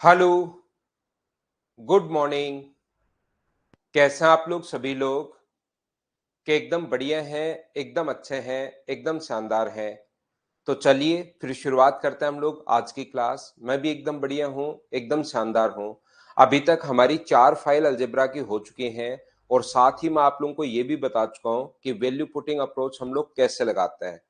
Hello, good morning. कैसे हैं आप लोग सभी लोग? कि एकदम बढ़िया हैं, एकदम अच्छे हैं, एकदम शानदार हैं। तो चलिए फिर शुरुआत करते हैं हम लोग आज की क्लास। मैं भी एकदम बढ़िया हूँ, एकदम शानदार हूँ। अभी तक हमारी 4 फाइल अलजेब्रा की हो चुकी हैं और साथ ही मैं आप लोगों को ये भी बता चुका हूँ कि वैल्यू पुटिंग अप्रोच हम लोग कैसे लगाते हैं।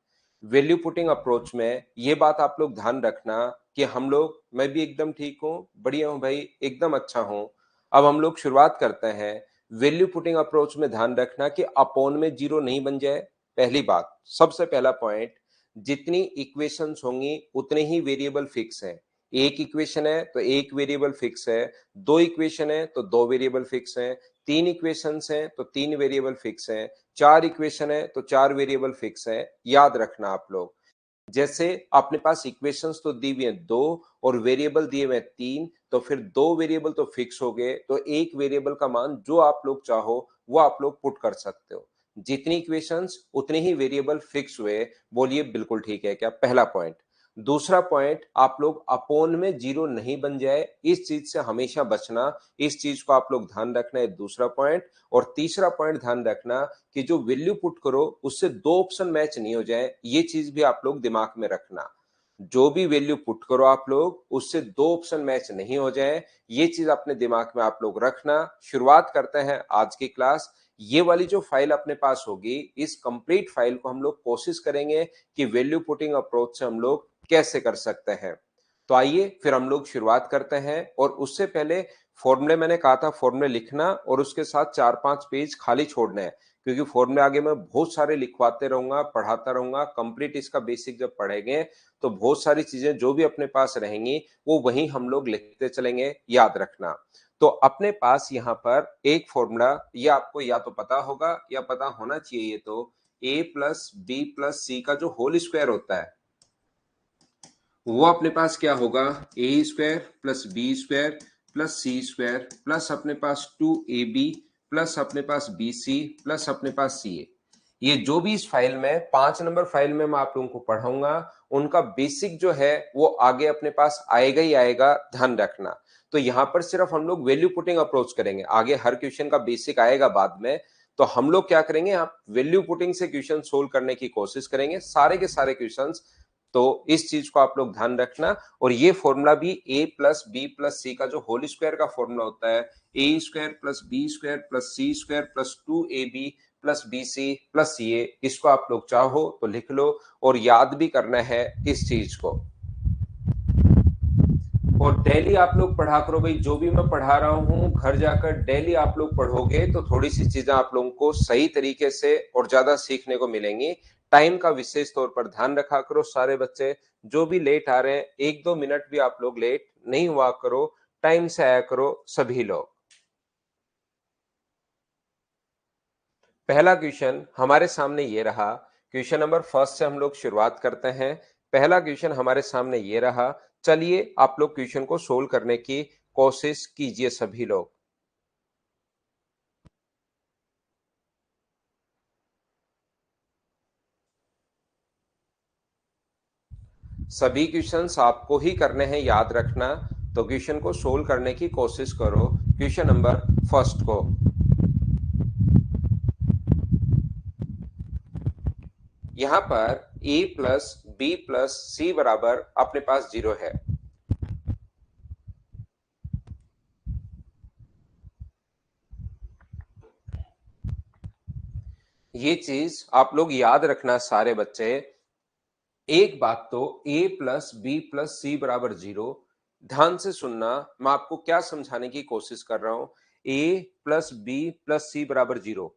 वैल्यू पुटिंग अप्रोच में ये बात आप लोग ध्यान रखना कि हम लोग मैं भी एकदम ठीक हूँ, बढ़िया हूँ भाई, एकदम अच्छा हूँ। अब हम लोग शुरुआत करते हैं। वैल्यू पुटिंग अप्रोच में ध्यान रखना कि अपॉन में जीरो नहीं बन जाए। पहली बात, सबसे पहला पॉइंट, जितनी इक्वेशंस होंगी उतने ही वेरिएबल फिक्स है। एक इक्वेशन है तो एक वेरिएबल फिक्स है, दो इक्वेशन है तो दो वेरिएबल फिक्स है, तीन इक्वेशंस हैं तो तीन वेरिएबल फिक्स है, चार इक्वेशन है तो चार वेरिएबल फिक्स है। याद रखना आप लोग, जैसे अपने पास इक्वेशंस तो दी हुई हैं दो और वेरिएबल दिए हुए हैं तीन, तो फिर दो वेरिएबल तो फिक्स हो गए, तो एक वेरिएबल का मान जो आप लोग चाहो वो आप लोग पुट कर सकते हो। जितनी इक्वेशंस उतने ही वेरिएबल फिक्स हुए। बोलिए बिल्कुल ठीक है क्या? पहला पॉइंट। दूसरा पॉइंट, आप लोग अपोन में जीरो नहीं बन जाए, इस चीज से हमेशा बचना। इस चीज को आप लोग ध्यान रखना है, दूसरा पॉइंट। और तीसरा पॉइंट ध्यान रखना कि जो वैल्यू पुट करो उससे दो ऑप्शन मैच नहीं हो जाए, ये चीज भी आप लोग दिमाग में रखना। जो भी वैल्यू पुट करो आप लोग उससे दो ऑप्शन मैच नहीं हो जाए, ये चीज अपने दिमाग में आप लोग रखना। शुरुआत करते हैं आज की क्लास। ये वाली जो फाइल अपने पास होगी, इस कंप्लीट फाइल को हम लोग कोशिश करेंगे कि वैल्यू पुटिंग अप्रोच से हम लोग कैसे कर सकते हैं। तो आइए फिर हम लोग शुरुआत करते हैं। और उससे पहले फॉर्मूले, मैंने कहा था फॉर्मूले लिखना और उसके साथ 4-5 पेज खाली छोड़ने हैं, क्योंकि फॉर्मूले आगे मैं बहुत सारे लिखवाते रहूंगा, पढ़ाता रहूंगा। कंप्लीट इसका बेसिक जब पढ़ेंगे तो बहुत सारी चीजें जो भी अपने पास रहेंगी वो वहीं हम लोग लिखते चलेंगे, याद रखना। तो अपने पास यहाँ पर एक फॉर्मूला, ये आपको या तो पता होगा या पता होना चाहिए, तो a plus B plus C का जो होल स्क्वायर होता है वो अपने पास क्या होगा? A square plus B square plus C square plus अपने पास 2ab प्लस अपने पास bc प्लस अपने पास ca। ये जो भी इस फाइल में 5 नंबर फाइल में मैं आप लोगों को पढ़ाऊंगा, उनका बेसिक जो है वो आगे अपने पास आएगा ही आएगा, ध्यान रखना। तो यहाँ पर सिर्फ हम लोग वैल्यू पुटिंग अप्रोच करेंगे, आगे हर क्वेश्चन का बेसिक आएगा बाद में। तो हम लोग क्या करेंगे, आप वैल्यू पुटिंग से क्वेश्चन सोल्व करने की कोशिश करेंगे, सारे के सारे क्वेश्चंस। तो इस चीज को आप लोग ध्यान रखना। और ये फॉर्मूला भी a plus B plus C का जो होल स्क्वायर का फॉर्मूला होता है, A square plus B square plus C square plus 2ab plus B C plus C A, इसको आप लोग चाहो तो लिख लो और याद भी करना है इस चीज को। और डेली आप लोग पढ़ा करो भाई, जो भी मैं पढ़ा रहा हूँ घर जाकर डेली आप लोग पढ़ोगे तो थोड़ी सी चीजें आप लोगों को सही तरीके से और ज्यादा सीखने को मिलेंगी। टाइम का विशेष तौर पर ध्यान रखा करो सारे बच्चे। जो भी लेट आ रहे हैं, 1-2 मिनट भी आप लोग लेट नहीं हुआ करो, टाइम से आया करो सभी लोग। पहला क्वेश्चन हमारे सामने ये रहा। क्वेश्चन नंबर फर्स्ट से हम लोग शुरुआत करते हैं। पहला क्वेश्चन हमारे सामने ये रहा। चलिए आप लोग क्वेश्चन को सोल्व करने की कोशिश कीजिए सभी लोग। सभी क्वेश्चंस आपको ही करने हैं, याद रखना। तो क्वेश्चन को सोल्व करने की कोशिश करो, क्वेश्चन नंबर फर्स्ट को। यहां पर a plus B plus C बराबर अपने पास जीरो है। ये चीज आप लोग याद रखना सारे बच्चे। एक बात तो, a plus B plus C बराबर जीरो, ध्यान से सुनना, मैं आपको क्या समझाने की कोशिश कर रहा हूं। a plus B plus C बराबर जीरो,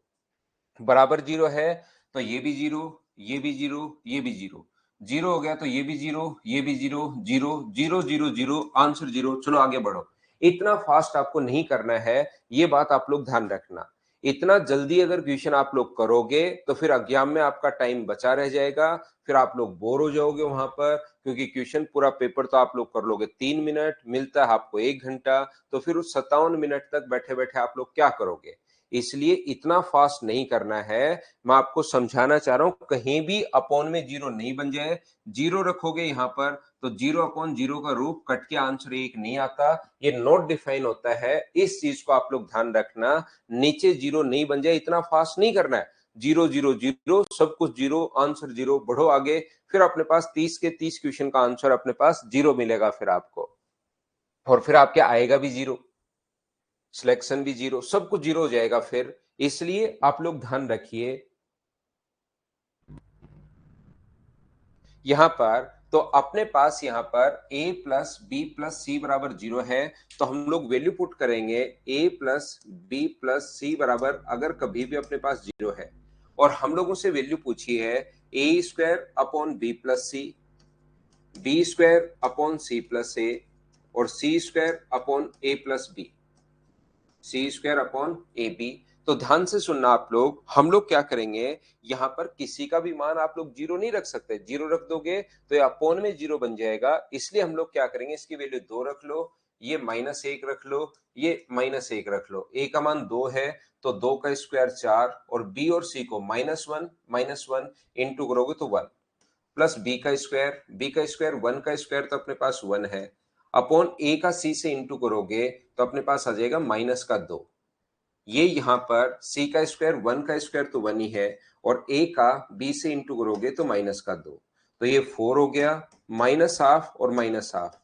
बराबर जीरो है तो ये भी जीरो, ये भी जीरो, ये भी जीरो। जीरो हो गया तो ये भी जीरो, ये भी zero, zero zero zero zero, answer zero. चलो आगे बढ़ो। इतना फास्ट आपको नहीं करना है, ये बात आप लोग ध्यान रखना। इतना जल्दी अगर क्वेश्चन आप लोग करोगे तो फिर एग्जाम में आपका टाइम बचा रह जाएगा, फिर आप लोग बोर हो जाओगे वहां पर। क्योंकि क्वेश्चन पूरा पेपर तो आप लोग कर लोगे 3 मिनट, मिलता है आपको 1 घंटा, तो फिर उस 57 मिनट तक बैठे बैठे आप लोग क्या करोगे? इसलिए इतना फास्ट नहीं करना है। मैं आपको समझाना चाह रहा हूं, कहीं भी अपॉन में जीरो नहीं बन जाए। जीरो रखोगे यहां पर तो जीरो अपॉन जीरो का रूप कट के आंसर एक नहीं आता, ये नॉट डिफाइन होता है। इस चीज को आप लोग ध्यान रखना, नीचे जीरो नहीं बन जाए, इतना फास्ट नहीं करना है। जीरो जीरो जीरो, सब कुछ जीरो, आंसर जीरो, बढ़ो आगे। फिर अपने पास 30 के 30 क्वेश्चन का आंसर अपने पास जीरो मिलेगा फिर आपको, और फिर आपके आएगा भी जीरो, सिलेक्शन भी जीरो, सब कुछ जीरो हो जाएगा फिर। इसलिए आप लोग ध्यान रखिए यहां पर, तो अपने पास यहां पर a plus B plus C बराबर जीरो है, तो हम लोग वैल्यू पुट करेंगे a plus B plus C बराबर, अगर कभी भी अपने पास जीरो है और हम लोगों से वैल्यू पूछी है a square upon B plus C, B square upon C plus A, और C square upon A plus B, C square upon A B. तो ध्यान से सुनना आप लोग, हम लोग क्या करेंगे, यहां पर किसी का भी मान आप लोग जीरो नहीं रख सकते। जीरो रख दोगे तो ये अपॉन में जीरो बन जाएगा, इसलिए हम लोग क्या करेंगे, इसकी वैल्यू दो रख लो, ये माइनस एक रख लो, ये माइनस एक रख लो। ए का मान दो है तो दो का स्क्वायर चार, और बी और सी को माइनस वन इंटू करोगे तो वन, प्लस बी का स्क्वायर वन का स्क्वायर तो अपने पास वन है, अपॉन ए का सी से इंटू करोगे तो अपने पास आ जाएगा माइनस का दो। ये यहां पर सी का स्क्वायर वन का स्क्वायर तो वन ही है, और ए का बी से इंटू करोगे तो माइनस का दो, तो ये फोर हो गया, माइनस हाफ और माइनस हाफ,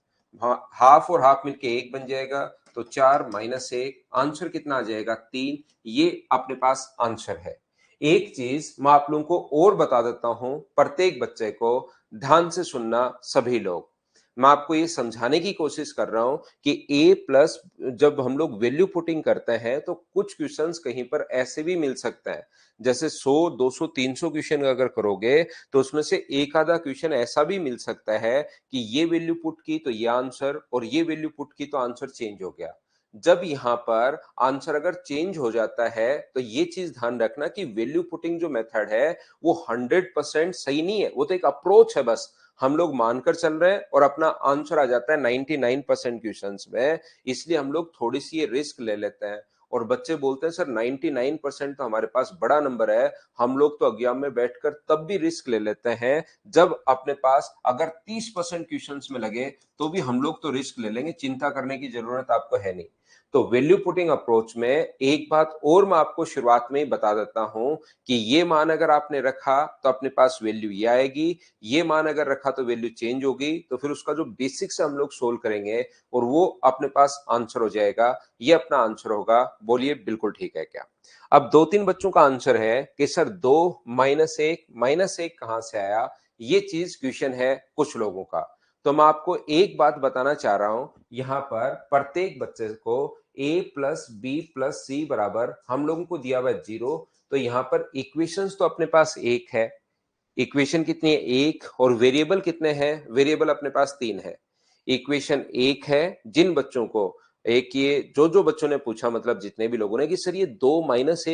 हाफ और हाफ मिलके एक बन जाएगा, तो चार माइनस एक, आंसर कितना आ जाएगा तीन। ये अपने पास आंसर है। एक चीज मैं आप लोगों को और बता देता हूं, प्रत्येक बच्चे को ध्यान से सुनना सभी लोग, मैं आपको ये समझाने की कोशिश कर रहा हूं कि a प्लस जब हम लोग वैल्यू पुटिंग करते हैं तो कुछ क्वेश्चंस कहीं पर ऐसे भी मिल सकते हैं, जैसे 100 200 300 क्वेश्चन अगर करोगे तो उसमें से एक आधा क्वेश्चन ऐसा भी मिल सकता है कि ये वैल्यू पुट की तो ये आंसर, और ये वैल्यू पुट की तो आंसर चेंज हो गया। जब यहां पर आंसर अगर चेंज हो जाता है तो ये चीज ध्यान रखना कि वैल्यू पुटिंग जो मेथड है वो 100% सही नहीं है, वो तो एक अप्रोच है बस। हम लोग मानकर चल रहे हैं और अपना आंसर आ जाता है 99% क्वेश्चंस में, इसलिए हम लोग थोड़ी सी ये रिस्क ले लेते हैं। और बच्चे बोलते हैं सर 99% तो हमारे पास बड़ा नंबर है, हम लोग तो एग्जाम में बैठकर तब भी रिस्क ले लेते हैं जब अपने पास अगर 30% क्वेश्चंस में लगे तो भी हम लोग तो रिस्क ले लेंगे, चिंता करने की जरूरत आपको है नहीं। तो वैल्यू पुटिंग अप्रोच में एक बात और मैं आपको शुरुआत में ही बता देता हूं कि ये मान अगर आपने रखा तो अपने पास वैल्यू ये आएगी, ये मान अगर रखा तो वैल्यू चेंज होगी, तो फिर उसका जो बेसिक से हम लोग सोल्व करेंगे और वो अपने पास आंसर हो जाएगा, ये अपना आंसर होगा। बोलिए बिल्कुल ठीक है क्या? अब दो तीन बच्चों का आंसर है कि सर दो माइनस एक कहां से आया, ये चीज क्वेश्चन है कुछ लोगों का। तो मैं आपको एक बात बताना चाह रहा हूं, यहां पर प्रत्येक बच्चे को a plus B plus C बराबर हम लोगों को दिया हुआ है जीरो, तो यहां पर इक्वेशंस तो अपने पास एक है, इक्वेशन कितनी है एक, और वेरिएबल कितने हैं, वेरिएबल अपने पास तीन है। इक्वेशन एक है, जिन बच्चों को एक, ये जो जो बच्चों ने पूछा मतलब जितने भी लोगों ने कि सर ये दो माइनस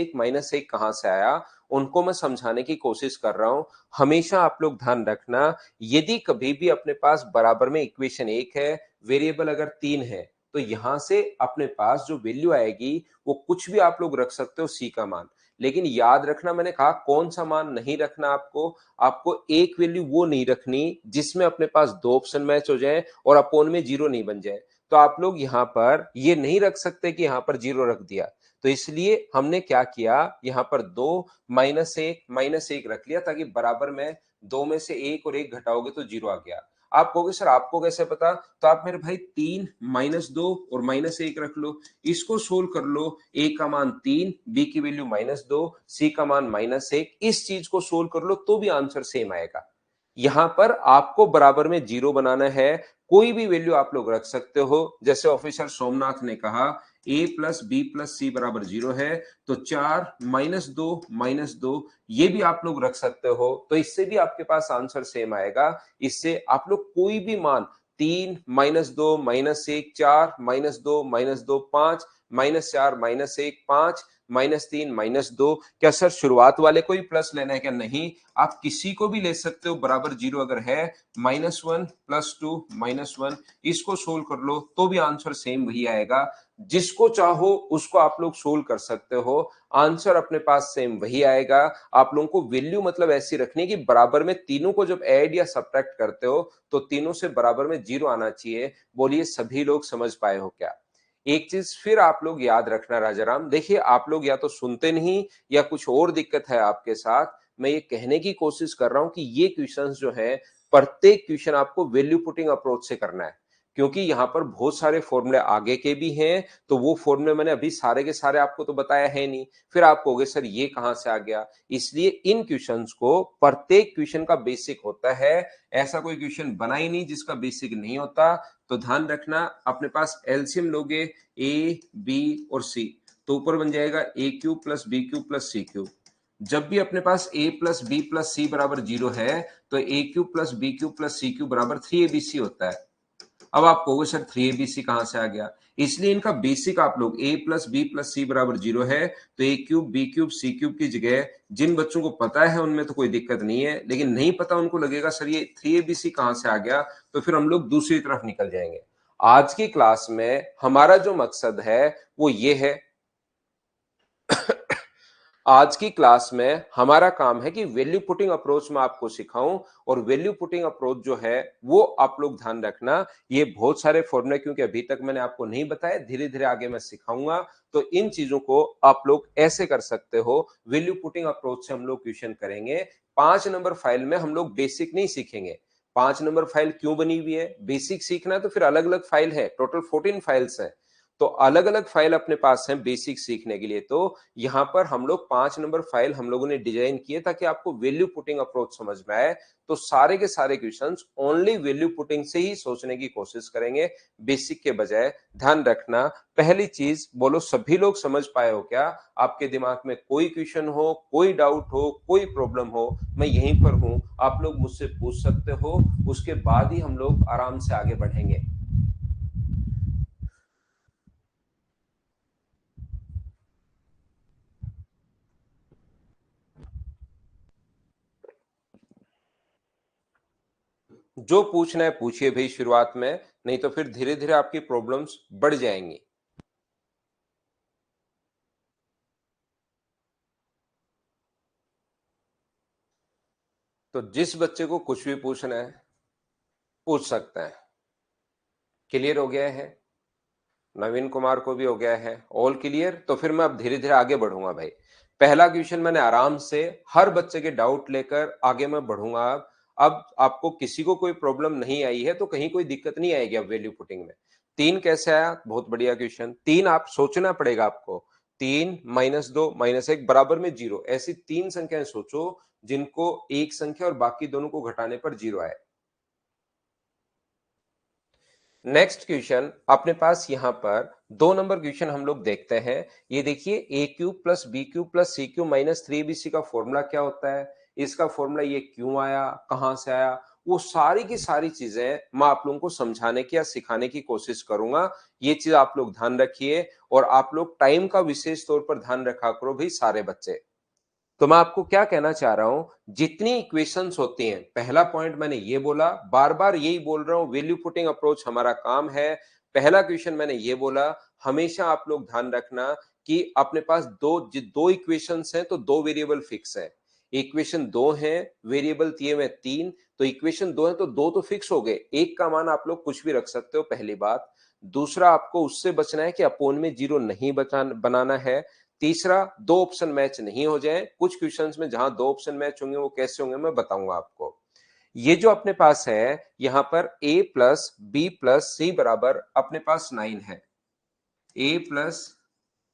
एक कहां से आया, उनको मैं समझाने की कोशिश कर रहा हूं। हमेशा आप लोग ध्यान रखना, यदि कभी भी अपने पास बराबर में इक्वेशन एक है, वेरिएबल अगर तीन है, तो यहां से अपने पास जो वैल्यू आएगी वो कुछ भी आप लोग रख सकते हो सी का मान। लेकिन याद रखना, मैंने कहा कौन सा मान नहीं रखना आपको, आपको एक वैल्यू वो नहीं रखनी जिसमें अपने पास दो ऑप्शन मैच हो जाए और अपोन में जीरो नहीं बन जाए। तो आप लोग यहां पर ये नहीं रख सकते कि यहां पर जीरो रख दिया, तो इसलिए हमने क्या किया, यहां पर दो माइनस एक रख लिया, ताकि बराबर में दो में से एक और एक घटाओगे तो जीरो आ गया। आप कहोगे सर आपको कैसे पता, तो आप मेरे भाई तीन माइनस दो और माइनस एक रख लो, इसको सोल्व कर लो। ए का मान तीन, बी की वैल्यू माइनस दो, सी का मान माइनस एक, इस चीज को सोल्व कर लो तो भी आंसर सेम आएगा। यहां पर आपको बराबर में जीरो बनाना है, कोई भी वैल्यू आप लोग रख सकते हो, जैसे ऑफिसर सोमनाथ ने कहा a plus B plus C बराबर जीरो है, तो चार माइनस दो ये भी आप लोग रख सकते हो, तो इससे भी आपके पास आंसर सेम आएगा। इससे आप लोग कोई भी मान तीन माइनस दो माइनस एक, चार माइनस दो पांच -4 -1 5 -3 -2। क्या सर शुरुआत वाले को ही प्लस लेना है क्या? नहीं, आप किसी को भी ले सकते हो बराबर 0 अगर है। -1 +2 -1 इसको सोल्व कर लो तो भी आंसर सेम वही आएगा। जिसको चाहो उसको आप लोग सोल्व कर सकते हो, आंसर अपने पास सेम वही आएगा। आप लोगों को वैल्यू मतलब ऐसी रखनी है कि बराबर में तीनों को जब ऐड या सब्ट्रैक्ट करते हो तो तीनों से बराबर में 0 आना चाहिए। बोलिए सभी लोग समझ पाए हो क्या? एक चीज फिर आप लोग याद रखना राजाराम, देखिए आप लोग या तो सुनते नहीं या कुछ और दिक्कत है आपके साथ। मैं ये कहने की कोशिश कर रहा हूं कि ये क्वेश्चंस जो है प्रत्येक क्वेश्चन आपको वैल्यू पुटिंग अप्रोच से करना है, क्योंकि यहां पर बहुत सारे फॉर्मूले आगे के भी हैं। तो वो फॉर्मूले मैंने अभी सारे के सारे आपको तो बताया है नहीं, फिर आप कहोगे सर ये कहां से आ गया। इसलिए इन क्वेश्चंस को प्रत्येक क्वेश्चन का बेसिक होता है, ऐसा कोई क्वेश्चन बना ही नहीं जिसका बेसिक नहीं होता। तो ध्यान रखना, अपने पास एलसीएम लोगे ए बी और सी तो ऊपर बन जाएगा A cube plus B cube plus C cube. जब भी अपने पास a plus B plus C बराबर 0 है तो A cube plus B cube plus C cube बराबर 3abc होता है। अब आप कहोगे सर 3abc कहां से आ गया? इसलिए इनका बेसिक आप लोग a plus B plus C बराबर 0 है तो A cube B cube C cube की जगह, जिन बच्चों को पता है उनमें तो कोई दिक्कत नहीं है, लेकिन नहीं पता उनको लगेगा सर ये 3abc कहां से आ गया, तो फिर हम लोग दूसरी तरफ निकल जाएंगे। आज की क्लास में हमारा जो मकसद है वो ये है आज की क्लास में हमारा काम है कि वैल्यू पुटिंग अप्रोच में आपको सिखाऊं, और वैल्यू पुटिंग अप्रोच जो है वो आप लोग ध्यान रखना। ये बहुत सारे फॉर्मूले क्योंकि अभी तक मैंने आपको नहीं बताया, धीरे धीरे आगे मैं सिखाऊंगा। तो इन चीजों को आप लोग ऐसे कर सकते हो। वैल्यू पुटिंग अप्रोच से हम लोग क्वेश्चन करेंगे। 5 नंबर फाइल में हम लोग बेसिक नहीं सीखेंगे। 5 नंबर फाइल क्यों बनी हुई है? बेसिक सीखना है तो फिर अलग अलग फाइल है, टोटल 14 फाइल्स है, तो अलग अलग फाइल अपने पास है बेसिक सीखने के लिए। तो यहां पर हम लोग 5 नंबर फाइल हम लोगों ने डिजाइन किए ताकि आपको वैल्यू पुटिंग अप्रोच समझ में आए। तो सारे के सारे क्वेश्चंस ओनली वैल्यू पुटिंग से ही सोचने की कोशिश करेंगे, बेसिक के बजाय। ध्यान रखना, पहली चीज बोलो सभी लोग समझ पाए हो क्या? आपके दिमाग में कोई क्वेश्चन हो, कोई डाउट हो, कोई प्रॉब्लम हो, मैं यहीं पर हूं, आप लोग मुझसे पूछ सकते हो। उसके बाद ही हम लोग आराम से आगे बढ़ेंगे। जो पूछना है पूछिए भाई शुरुआत में, नहीं तो फिर धीरे धीरे आपकी प्रॉब्लम्स बढ़ जाएंगी। तो जिस बच्चे को कुछ भी पूछना है पूछ सकता है। क्लियर हो गया है? नवीन कुमार को भी हो गया है ऑल क्लियर? तो फिर मैं अब धीरे धीरे आगे बढ़ूंगा भाई। पहला क्वेश्चन मैंने आराम से हर बच्चे के डाउट लेकर आगे मैं बढ़ूंगा। अब आपको किसी को कोई प्रॉब्लम नहीं आई है तो कहीं कोई दिक्कत नहीं आएगी अब वैल्यू पुटिंग में। 3 कैसे आया? बहुत बढ़िया क्वेश्चन। 3 आप सोचना पड़ेगा आपको। 3 -2 -1 बराबर में 0, ऐसी 3 संख्याएं सोचो जिनको एक संख्या और बाकी दोनों को घटाने पर 0 आए। नेक्स्ट क्वेश्चन अपने पास यहां पर 2 नंबर क्वेश्चन हम लोग देखते हैं। ये देखिए A cube plus B cube plus C cube minus 3abc का फॉर्मूला क्या होता है? इसका फॉर्मूला ये क्यों आया, कहां से आया, वो सारी की सारी चीजें मैं आप लोगों को समझाने की या सिखाने की कोशिश करूंगा। ये चीज आप लोग ध्यान रखिए, और आप लोग टाइम का विशेष तौर पर ध्यान रखा करो भाई सारे बच्चे। तो मैं आपको क्या कहना चाह रहा हूं, जितनी इक्वेशंस होती हैं, पहला पॉइंट मैंने ये बोला, बार बार यही बोल रहा हूं, वैल्यू पुटिंग अप्रोच हमारा काम है। पहला क्वेश्चन मैंने ये बोला, हमेशा आप लोग ध्यान रखना कि अपने पास दो इक्वेशंस हैं तो दो वेरिएबल फिक्स है। इक्वेशन दो है, वेरिएबल दिए हुए 3, तो इक्वेशन दो है तो दो तो फिक्स हो गए, एक का मान आप लोग कुछ भी रख सकते हो, पहली बात। दूसरा, आपको उससे बचना है कि अपोन में जीरो नहीं बनाना है। तीसरा, दो ऑप्शन मैच नहीं हो जाए। कुछ क्वेश्चंस में जहां दो ऑप्शन मैच होंगे वो कैसे होंगे मैं बताऊंगा आपको। ये जो अपने पास है यहां पर a plus B plus C बराबर अपने पास 9 है। a plus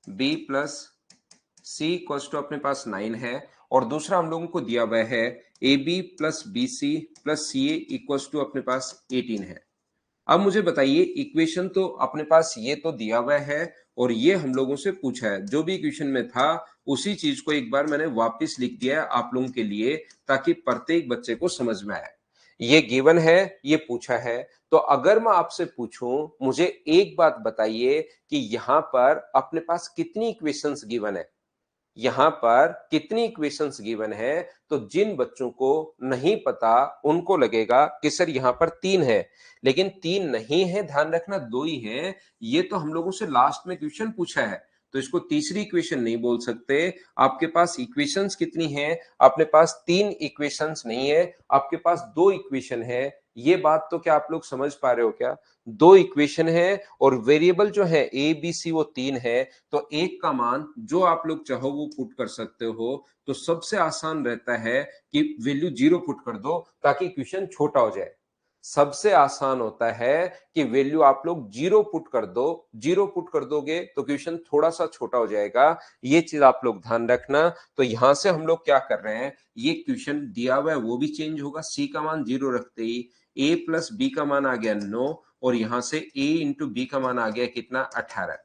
B plus C equal to अपने पास 9 है, और दूसरा हम लोगों को दिया हुआ है A B plus B C plus C A equal to अपने पास 18 है। अब मुझे बताइए, इक्वेशन तो अपने पास ये तो दिया हुआ है और ये हम लोगों से पूछा है, जो भी इक्वेशन में था उसी चीज को एक बार मैंने वापस लिख दिया है आप लोगों के लिए ताकि प्रत्येक बच्चे को समझ में आए। ये गिवन है, ये पूछा है, तो अगर मैं आपसे पूछूं, मुझे एक बात बताइए कि यहां पर अपने पास कितनी इक्वेशंस गिवन है? यहां पर कितनी इक्वेशंस गिवन है? तो जिन बच्चों को नहीं पता उनको लगेगा कि सर यहां पर तीन है, लेकिन तीन नहीं है, ध्यान रखना दो ही है। ये तो हम लोगों से लास्ट में क्वेश्चन पूछा है, तो इसको तीसरी इक्वेशन नहीं बोल सकते। आपके पास इक्वेशंस कितनी हैं? अपने पास तीन इक्वेशंस नहीं है, आपके पास दो इक्वेशन है। ये बात तो क्या आप लोग समझ पा रहे हो क्या? दो इक्वेशन है और वेरिएबल जो है ए बी सी वो तीन है। तो एक का मान जो आप लोग चाहो वो पुट कर सकते हो। तो सबसे आसान रहता है कि वैल्यू जीरो पुट कर दो ताकि क्वेश्चन छोटा हो जाए। सबसे आसान होता है कि वैल्यू आप लोग जीरो पुट कर दो। जीरो पुट कर दोगे तो क्वेश्चन थोड़ा सा छोटा हो जाएगा। ये चीज आप लोग ध्यान रखना। तो यहां से हम लोग क्या कर रहे हैं, ये क्वेश्चन दिया हुआ है वो भी चेंज होगा। सी का मान जीरो रखते ही ए प्लस बी का मान आ गया 9 और यहां से ए इंटू बी का मान आ गया कितना, 18।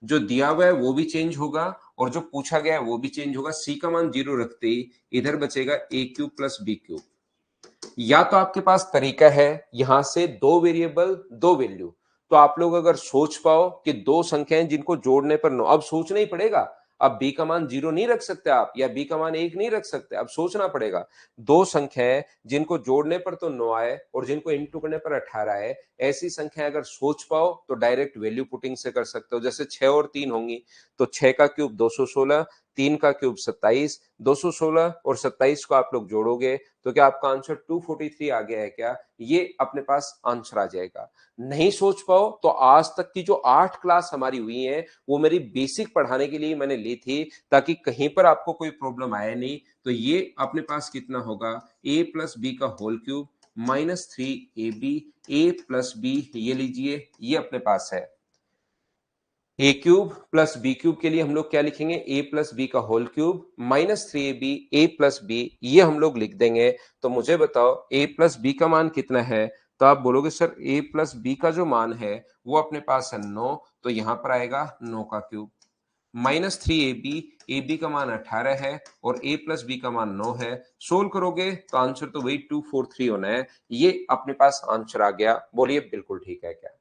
जो दिया हुआ है वो भी चेंज होगा और जो पूछा गया है वो भी चेंज होगा। सी का मान जीरो रखते ही इधर बचेगा ए क्यूब प्लस बी क्यूब। या तो आपके पास तरीका है यहां से दो वेरिएबल दो वैल्यू, तो आप लोग अगर सोच पाओ कि दो संख्याएं जिनको जोड़ने पर नो, अब सोचना ही पड़ेगा। अब बी का मान जीरो नहीं रख सकते आप, या बी का मान एक नहीं रख सकते, अब सोचना पड़ेगा। दो संख्याएं जिनको जोड़ने पर तो 9 आए और जिनको इंटू करने पर 18 आए, ऐसी संख्या अगर सोच पाओ तो डायरेक्ट वैल्यू पुटिंग से कर सकते हो। जैसे 6 और 3 होंगी तो 6 का क्यूब 216, 3 का क्यूब 27, 216 और 27 को आप लोग जोड़ोगे तो क्या आपका आंसर 243 आ गया है क्या? ये अपने पास आंसर आ जाएगा। नहीं सोच पाओ तो आज तक की जो 8 क्लास हमारी हुई है वो मेरी बेसिक पढ़ाने के लिए मैंने ली थी, ताकि कहीं पर आपको कोई प्रॉब्लम आए नहीं। तो ये अपने पास कितना होगा, ए प्लस बी का होल क्यूब माइनस 3ab, ए प्लस बी ये लीजिए, ये अपने पास है। A cube plus B cube के लिए हम लोग क्या लिखेंगे, ए प्लस बी का होल क्यूब माइनस 3ab, ए प्लस बी ये हम लोग लिख देंगे। तो मुझे बताओ ए प्लस बी का मान कितना है? तो आप बोलोगे सर ए प्लस बी का जो मान है वो अपने पास है 9, तो यहां पर आएगा 9 का cube minus 3ab, A B का मान 18 है और ए प्लस बी का मान 9 है। सोल्व करोगे तो आंसर तो वही 243 होना है। ये अपने पास आंसर आ गया। बोलिए बिल्कुल ठीक है क्या?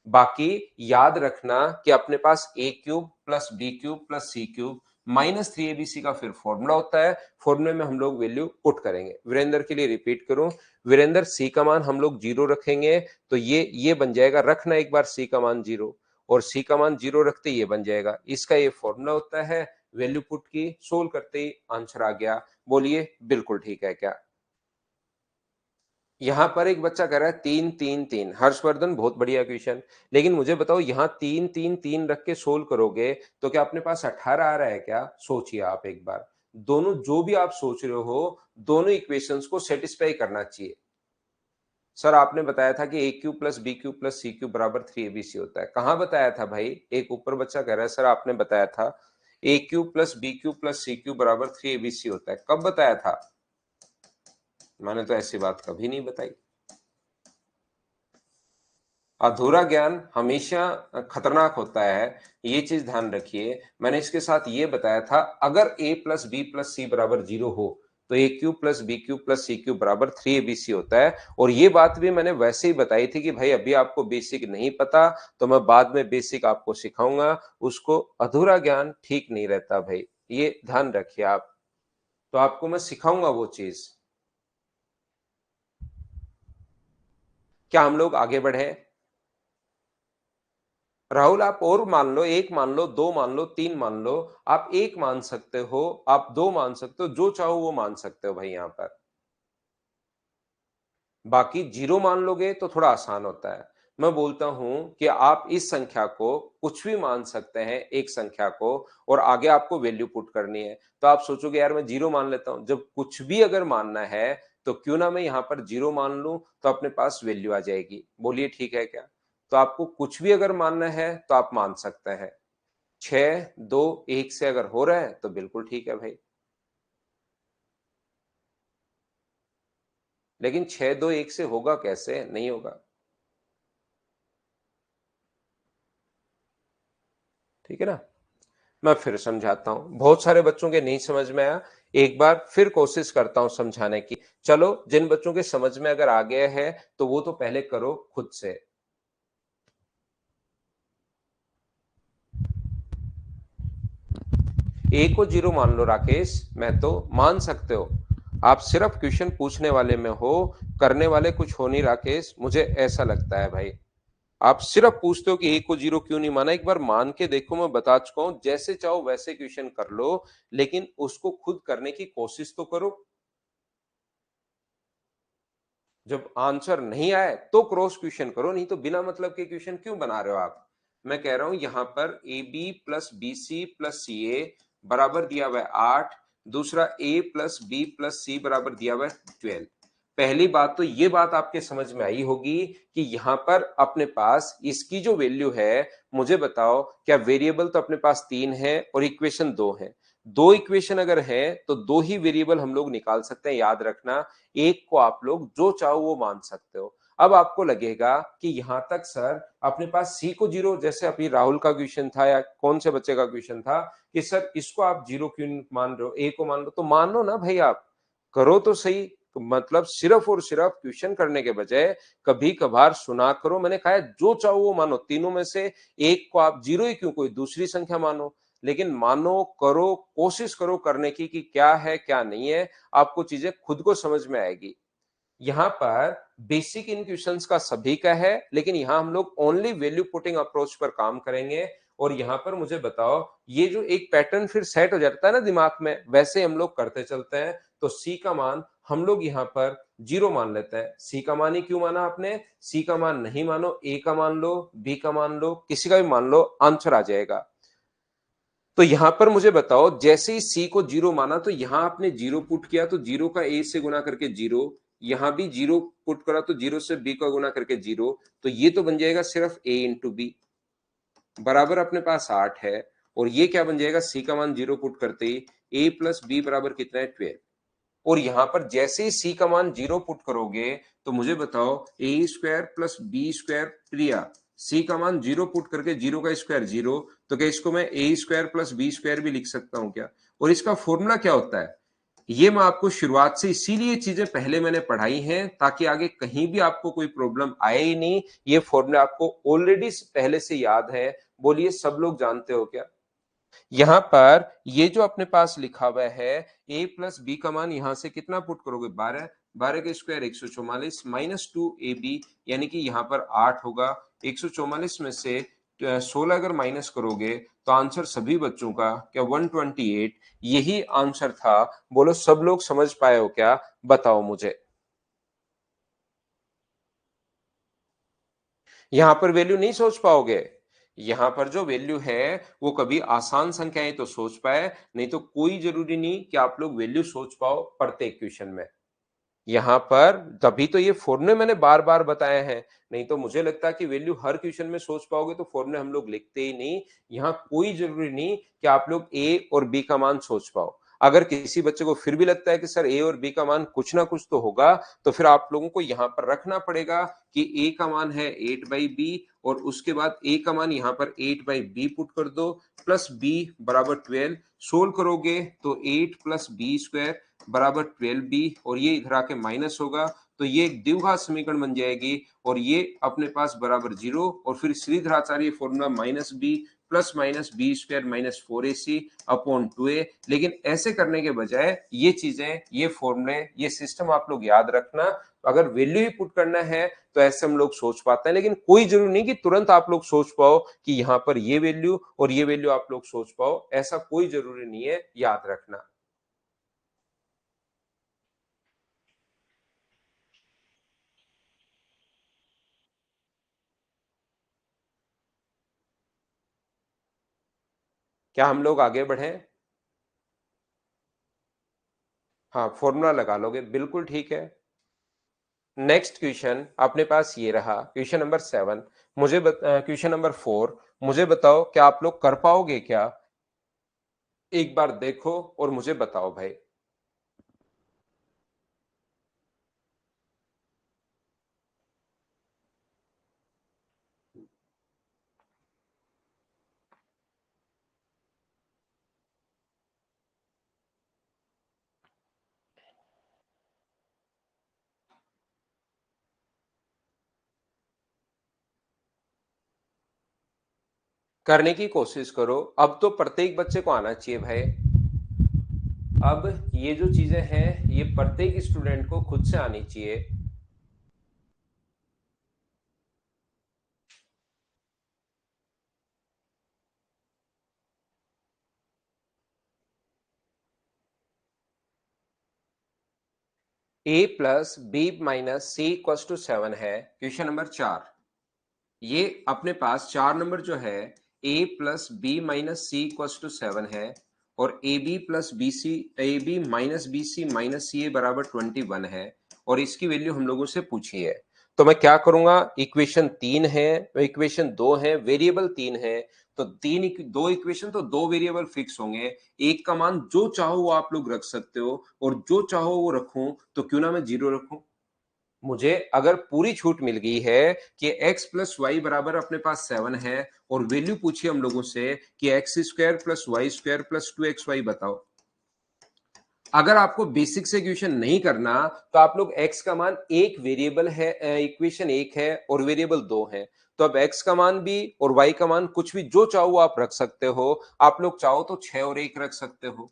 बाकी याद रखना कि अपने पास A cube plus B cube plus C cube minus 3abc का फिर फॉर्मूला होता है। फॉर्मूले में हम लोग वैल्यू पुट करेंगे। वीरेंद्र के लिए रिपीट करूं, वीरेंद्र सी का मान हम लोग जीरो रखेंगे तो ये बन जाएगा, रखना एक बार सी का मान जीरो, और सी का मान जीरो रखते ये बन जाएगा। इसका ये फॉर्मूला होता है। वैल्यू पुट की, सोल्व करते ही आंसर आ गया। बोलिए बिल्कुल ठीक है क्या? यहां पर एक बच्चा कह रहा है तीन तीन तीन, हर्षवर्धन बहुत बढ़िया क्वेश्चन। लेकिन मुझे बताओ यहाँ तीन तीन तीन रख के सोल्व करोगे तो क्या अपने पास 18 आ रहा है क्या? सोचिए आप एक बार। दोनों जो भी आप सोच रहे हो दोनों इक्वेशंस को सेटिस्फाई करना चाहिए। सर आपने बताया था कि A cube plus B cube plus C cube बराबर 3abc होता है, कहाँ बताया था भाई? एक ऊपर बच्चा कह रहा है सर आपने बताया था A cube plus B cube plus C cube बराबर 3abc होता है, कब बताया था? मैंने तो ऐसी बात कभी नहीं बताई। अधूरा ज्ञान हमेशा खतरनाक होता है, ये चीज ध्यान रखिए। मैंने इसके साथ ये बताया था अगर a plus B plus C बराबर जीरो हो तो A cube plus B cube plus C cube बराबर 3abc होता है। और ये बात भी मैंने वैसे ही बताई थी कि भाई अभी आपको बेसिक नहीं पता तो मैं बाद में बेसिक आपको सिखाऊंगा। उसको अधूरा ज्ञान ठीक नहीं रहता भाई, ये ध्यान रखिए आप। तो आपको मैं सिखाऊंगा वो चीज। क्या हम लोग आगे बढ़े? राहुल आप और मान लो, एक मान लो, दो मान लो, तीन मान लो। आप एक मान सकते हो, आप दो मान सकते हो, जो चाहो वो मान सकते हो भाई यहां पर। बाकी जीरो मान लोगे तो थोड़ा आसान होता है। मैं बोलता हूं कि आप इस संख्या को कुछ भी मान सकते हैं, एक संख्या को, और आगे आपको वैल्यू पुट करनी है। तो आप सोचोगे यार मैं जीरो मान लेता हूं, जब कुछ भी अगर मानना है तो क्यों ना मैं यहां पर जीरो मान लूं, तो अपने पास वैल्यू आ जाएगी। बोलिए ठीक है क्या? तो आपको कुछ भी अगर मानना है तो आप मान सकते हैं। 6 2 1 से अगर हो रहा है तो बिल्कुल ठीक है भाई। लेकिन 6 2 1 से होगा कैसे? नहीं होगा। ठीक है ना? मैं फिर समझाता हूँ। बहुत सारे बच्चों के नहीं समझ में आया, एक बार फिर कोशिश करता हूँ समझाने की। चलो, जिन बच्चों के समझ में अगर आ गया है, तो वो तो पहले करो खुद से। ए को 0 मान लो राकेश, मैं तो मान सकते हो। आप सिर्फ क्वेश्चन पूछने वाले में हो, करने वाले कुछ हो नहीं राकेश, मुझे ऐसा लगता है भाई। आप सिर्फ पूछते हो कि ए को 0 क्यों नहीं माना, एक बार मान के देखो, मैं बता चुका हूं, जैसे चाहो वैसे क्वेश्चन कर लो, लेकिन उसको खुद करने की कोशिश तो करो। जब आंसर नहीं आए तो क्रॉस क्वेश्चन करो, नहीं तो बिना मतलब के क्वेश्चन क्यों बना रहे हो आप। मैं कह रहा हूं यहां पर A B plus B C plus C A बराबर दिया हुआ है 8, दूसरा A plus B plus C बराबर दिया हुआ है 12। पहली बात तो ये बात आपके समझ में आई होगी कि यहां पर अपने पास इसकी जो वैल्यू है, मुझे बताओ क्या वेरिएबल तो अपने पास 3 है और इक्वेशन 2 है। दो इक्वेशन अगर है तो दो ही वेरिएबल हम लोग निकाल सकते हैं, याद रखना। एक को आप लोग जो चाहो वो मान सकते हो। अब आपको लगेगा कि यहां तक सर अपने पास सी को 0, जैसे अभी राहुल का क्वेश्चन था या कौन से बच्चे का क्वेश्चन था कि सर इसको आप 0 क्यों मान रहे हो, ए को मान लो, तो मान लो ना भाई, आप करो तो सही। तो मतलब सिर्फ और सिर्फ क्वेश्चन करने के बजाय कभी कभार सुना करो। मैंने कहा है जो चाहो वो मानो, तीनों में से एक को आप 0 ही क्यों, कोई दूसरी संख्या मानो, लेकिन मानो, करो, कोशिश करो करने की कि क्या है क्या नहीं है। आपको चीजें खुद को समझ में आएगी। यहाँ पर बेसिक इन क्वेश्चंस का सभी का है, लेकिन यहाँ हम लोग ओनली वैल्यू पुटिंग अप्रोच पर काम करेंगे। और यहाँ पर मुझे बताओ, ये जो एक पैटर्न फिर सेट हो जाता है ना दिमाग में, वैसे हम लोग करते चलते हैं। तो सी का मान हम लोग यहाँ पर 0 मान लेते हैं। सी का मान ही क्यों माना आपने, सी का मान नहीं मानो, ए का मान लो, बी का मान लो, किसी का भी मान लो, आंसर आ जाएगा। तो यहां पर मुझे बताओ, जैसे ही सी को 0 माना तो यहां आपने 0 पुट किया, तो 0 का ए से गुना करके 0, यहां भी 0 पुट करा तो 0 से बी का गुना करके 0, तो ये तो बन जाएगा सिर्फ ए इंटू बी, बराबर अपने पास 8 है। और ये क्या बन जाएगा, सी का मान 0 पुट करते ही ए प्लस बी बराबर कितना है, 12। और यहां पर जैसे ही सी का मान 0 पुट करोगे, तो मुझे बताओ ए स्क्वायर प्लस बी स्क्वायर, प्रिया, सी का मान 0 पुट करके 0 का स्क्वायर 0, तो क्या इसको मैं ए स्क्वायर प्लस बी स्क्वायर भी लिख सकता हूं क्या। और इसका फॉर्मूला क्या होता है, ये मैं आपको शुरुआत से इसीलिए चीजें पहले मैंने पढ़ाई हैं, ताकि आगे कहीं भी आपको कोई प्रॉब्लम आए ही नहीं। ये फॉर्मूला आपको ऑलरेडी पहले से याद है। बोलिए, सब लोग जानते हो क्या। यहां पर ये जो अपने पास लिखा हुआ है, ए प्लस बी का मान यहां से कितना पुट करोगे, 12, 12 के स्क्वायर 144 माइनस 2ab, यानी कि यहां पर 8 होगा। 144 में से 16 अगर माइनस करोगे तो आंसर सभी बच्चों का क्या 128, यही आंसर था। बोलो, सब लोग समझ पाए हो क्या, बताओ मुझे। यहां पर वैल्यू नहीं सोच पाओगे। यहां पर जो वैल्यू है वो कभी आसान संख्याएं तो सोच पाए, नहीं तो कोई जरूरी नहीं कि आप लोग वैल्यू सोच पाओ प्रत्येक क्वेश्चन में। यहां पर तभी तो ये फॉर्मूले मैंने बार बार बताए हैं, नहीं तो मुझे लगता है कि वैल्यू हर क्वेश्चन में सोच पाओगे तो फॉर्मूले हम लोग लिखते ही नहीं। यहाँ कोई जरूरी नहीं कि आप लोग ए और बी का मान सोच पाओ। अगर किसी बच्चे को फिर भी लगता है कि सर ए और बी का मान कुछ ना कुछ तो होगा, तो फिर आप लोगों को यहाँ पर रखना पड़ेगा कि ए का मान है 8/b, और उसके बाद ए का मान यहाँ पर 8/b पुट कर दो, प्लस बी बराबर 12। सोल्व करोगे तो 8 प्लस बी स्क्वायर बराबर 12b, और ये इधर आके माइनस होगा, तो ये एक द्विघात समीकरण बन जाएगी। और ये अपने पास बराबर 0, और फिर Shridharacharya formula minus B plus minus B square minus 4ac upon 2a। लेकिन ऐसे करने के बजाय ये चीजें, ये फॉर्मूले, ये सिस्टम आप लोग याद रखना। अगर वैल्यू ही पुट करना है तो ऐसे हम लोग सोच पाते हैं, लेकिन कोई जरूरी नहीं कि तुरंत आप लोग सोच पाओ कि यहाँ पर ये वैल्यू और ये वैल्यू आप लोग सोच पाओ, ऐसा कोई जरूरी नहीं है, याद रखना। क्या हम लोग आगे बढ़े। हाँ, फॉर्मूला लगा लोगे, बिल्कुल ठीक है। नेक्स्ट क्वेश्चन अपने पास ये रहा, क्वेश्चन नंबर 7। क्वेश्चन नंबर 4, मुझे बताओ क्या आप लोग कर पाओगे क्या। एक बार देखो और मुझे बताओ भाई। करने की कोशिश करो। अब तो प्रत्येक बच्चे को आना चाहिए भाई। अब ये जो चीजें हैं ये प्रत्येक स्टूडेंट को खुद से आनी चाहिए। a plus B minus C equal to 7 है क्वेश्चन नंबर 4। ये अपने पास 4 नंबर जो है a plus B minus C equal to 7 है और A B plus B C A B minus B C minus C A बराबर 21 है और इसकी वैल्यू हम लोगों से पूछी है। तो मैं क्या करूंगा, इक्वेशन 3 है, इक्वेशन 2 है, वेरिएबल 3 है, तो दो इक्वेशन तो दो वेरिएबल फिक्स होंगे। एक का मान जो चाहो वो आप लोग रख सकते हो और जो चाहो वो रखूं तो क्यों ना मैं 0 रखूं। मुझे अगर पूरी छूट मिल गई है कि x प्लस वाई बराबर अपने पास 7 है और वैल्यू पूछी हम लोगों से कि X square plus Y square plus 2xy बताओ। अगर आपको बेसिक से क्वेश्चन नहीं करना तो आप लोग x का मान एक वेरिएबल है, इक्वेशन एक है और वेरिएबल दो है, तो अब x का मान भी और y का मान कुछ भी जो चाहो वो आप रख सकते हो। आप लोग चाहो तो 6 और 1 रख सकते हो,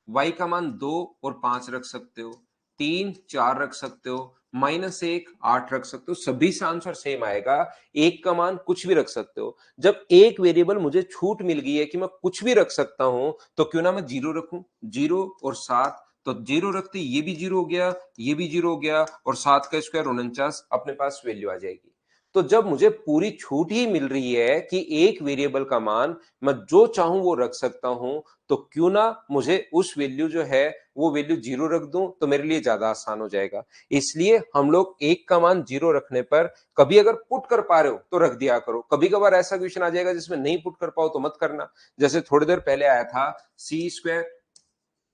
y का मान 2 और 5 रख सकते हो, 3 4 रख सकते हो, -1 8 रख सकते हो, सभी से आंसर सेम आएगा। एक का मान कुछ भी रख सकते हो। जब एक वेरिएबल मुझे छूट मिल गई है कि मैं कुछ भी रख सकता हूं तो क्यों ना मैं 0 रखूं। 0 और 7, तो 0 रखते ये भी 0 हो गया, ये भी 0 हो गया और 7 का स्क्वायर 49 अपने पास वैल्यू आ जाएगी। तो जब मुझे पूरी छूट ही मिल रही है कि एक वेरिएबल का मान मैं जो चाहूं वो रख सकता हूं, तो क्यों ना मुझे उस वैल्यू जो है वो वैल्यू 0 रख दूं, तो मेरे लिए ज्यादा आसान हो जाएगा। इसलिए हम लोग एक का मान 0 रखने पर कभी अगर पुट कर पा रहे हो तो रख दिया करो, कभी कभार ऐसा क्वेश्चन आ जाएगा जिसमें नहीं पुट कर पाओ तो मत करना। जैसे थोड़ी देर पहले आया था सी स्क्वायर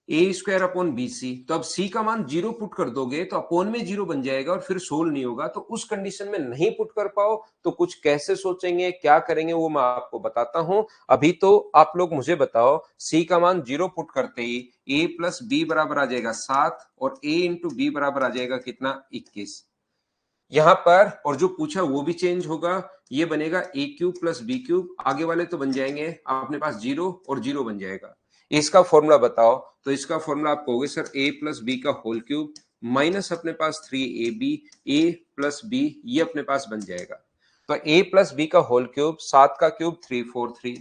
ए स्क्वायर अपॉन बी सी, तो अब सी का मान 0 पुट कर दोगे तो अपॉन में 0 बन जाएगा और फिर सोल्व नहीं होगा। तो उस कंडीशन में नहीं पुट कर पाओ तो कुछ कैसे सोचेंगे क्या करेंगे वो मैं आपको बताता हूं। अभी तो आप लोग मुझे बताओ, सी का मान 0 पुट करते ही ए प्लस बी बराबर आ जाएगा 7 और ए इंटू बी बराबर आ जाएगा कितना 21। यहां पर और जो पूछा वो भी चेंज होगा, ये बनेगा ए क्यूब प्लस बी क्यूब, आगे वाले तो बन जाएंगे अपने पास 0 और 0 बन जाएगा। इसका फॉर्मूला बताओ, तो इसका फॉर्मूला आप कहोगे सर ए प्लस बी का होल क्यूब माइनस अपने पास 3ab ए प्लस बी, ये अपने पास बन जाएगा। तो a प्लस बी का होल क्यूब 7 का क्यूब 343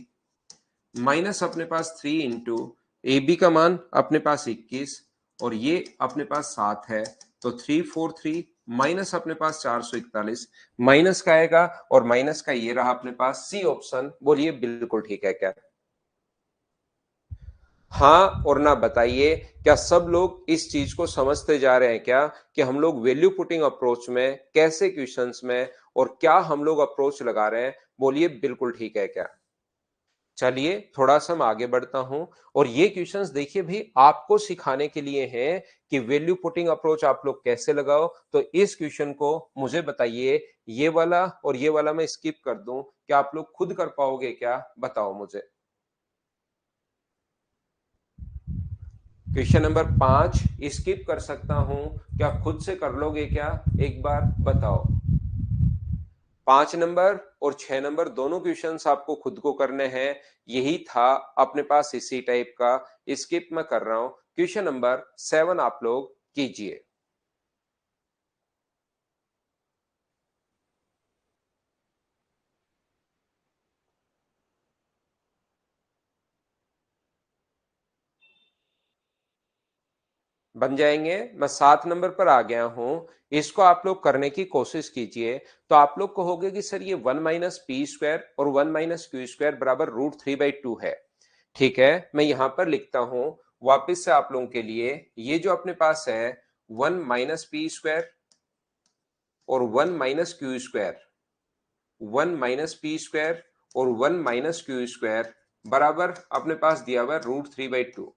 माइनस अपने पास 3 इंटू ए बी का मान अपने पास 21 और ये अपने पास 7 है, तो 343 माइनस अपने पास 441 माइनस का आएगा और माइनस का ये रहा अपने पास सी ऑप्शन। बोलिए बिल्कुल ठीक है क्या? हाँ और ना बताइए, क्या सब लोग इस चीज को समझते जा रहे हैं क्या कि हम लोग वैल्यू पुटिंग अप्रोच में कैसे क्वेश्चंस में और क्या हम लोग अप्रोच लगा रहे हैं? बोलिए बिल्कुल ठीक है क्या? चलिए थोड़ा सा मैं आगे बढ़ता हूं और ये क्वेश्चंस देखिए भी आपको सिखाने के लिए हैं कि वैल्यू पुटिंग अप्रोच आप लोग कैसे लगाओ। तो इस क्वेश्चन को मुझे बताइए, ये वाला और ये वाला मैं स्किप कर दूं, क्या आप लोग खुद कर पाओगे क्या? बताओ मुझे। क्वेश्चन नंबर 5 स्किप कर सकता हूं, क्या खुद से कर लोगे क्या? एक बार बताओ। 5 नंबर और 6 नंबर दोनों क्वेश्चंस आपको खुद को करने हैं। यही था अपने पास इसी टाइप का, स्किप मैं कर रहा हूं। क्वेश्चन नंबर 7 आप लोग कीजिए। बन जाएंगे। मैं 7 नंबर पर आ गया हूं, इसको आप लोग करने की कोशिश कीजिए। तो आप लोग कहोगे कि सर ये 1 - p² और 1 - q² बराबर √3/2 है। ठीक है, मैं यहां पर लिखता हूं वापिस से आप लोगों के लिए। ये जो अपने पास है 1 - p² और 1 - q², 1 - p² और 1 - q² बराबर अपने पास दिया हुआ है √3/2।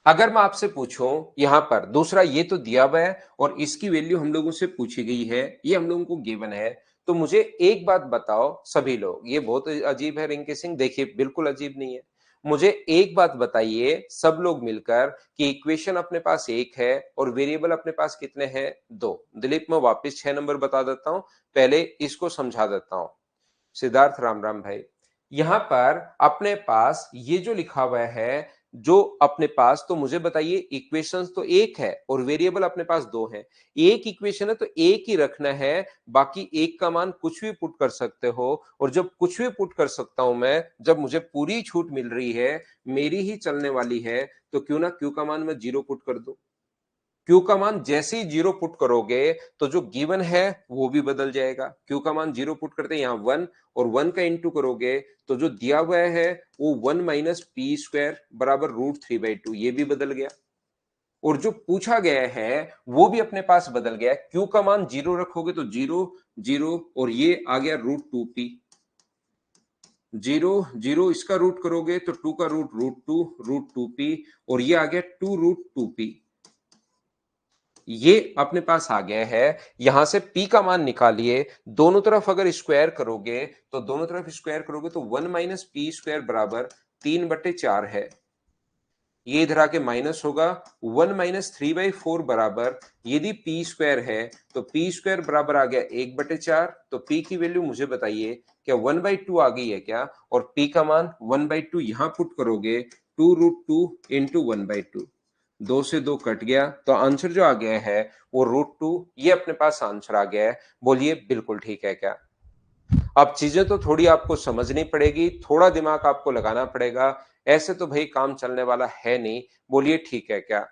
अगर मैं आपसे पूछूं यहां पर दूसरा, ये तो दिया हुआ है और इसकी वैल्यू हम लोगों से पूछी गई है, ये हम लोगों को गिवन है। तो मुझे एक बात बताओ सभी लोग, ये बहुत अजीब है रिंकी सिंह, देखिए बिल्कुल अजीब नहीं है। मुझे एक बात बताइए सब लोग मिलकर कि इक्वेशन अपने पास एक है और वेरिएबल अपने पास कितने हैं? दो। दिलीप मैं वापस 6 नंबर बता देता हूं, पहले इसको समझा देता हूं। सिद्धार्थ राम राम भाई, यहाँ पर अपने पास ये जो लिखा हुआ है, जो अपने पास, तो मुझे बताइए इक्वेशंस तो एक है और वेरिएबल अपने पास दो हैं। एक इक्वेशन है तो एक ही रखना है, बाकी एक का मान कुछ भी पुट कर सकते हो। और जब कुछ भी पुट कर सकता हूं मैं, जब मुझे पूरी छूट मिल रही है, मेरी ही चलने वाली है, तो क्यों ना क्यू का मान मैं जीरो पुट कर दूं। क्यू का मान जैसे ही जीरो पुट करोगे तो जो गिवन है वो भी बदल जाएगा। क्यू का मान जीरो पुट करते हैं यहाँ वन, और वन का इंटू करोगे तो जो दिया हुआ है वो वन माइनस पी स्क्वायर बराबर रूट थ्री बाई टू, ये भी बदल गया। और जो पूछा गया है वो भी अपने पास बदल गया। क्यू का मान जीरो रखोगे तो जीरो जीरो, और ये आ गया root two P. Zero zero इसका रूट करोगे तो टू का रूट टू पी, और ये आ गया टू रूट टू पी। ये अपने पास आ गया है। यहां से p का मान निकालिए, दोनों तरफ अगर स्क्वायर करोगे तो दोनों तरफ स्क्वायर करोगे तो वन माइनस पी स्क्वायर बराबर तीन बटे चार है। ये इधर आके माइनस होगा, one minus three by four बराबर, यदि पी स्क्वायर है तो पी स्क्वायर बराबर आ गया एक बटे चार। तो पी की वैल्यू मुझे बताइए, क्या वन बाई टू आ गई है क्या? और पी का मान वन बाई टू यहां पुट करोगे, two root two into one by two, दो से दो कट गया, तो आंसर जो आ गया है वो रूट टू, ये अपने पास आंसर आ गया है। बोलिए बिल्कुल ठीक है क्या? अब चीजें तो थोड़ी आपको समझनी पड़ेगी, थोड़ा दिमाग आपको लगाना पड़ेगा, ऐसे तो भाई काम चलने वाला है नहीं। बोलिए ठीक है क्या?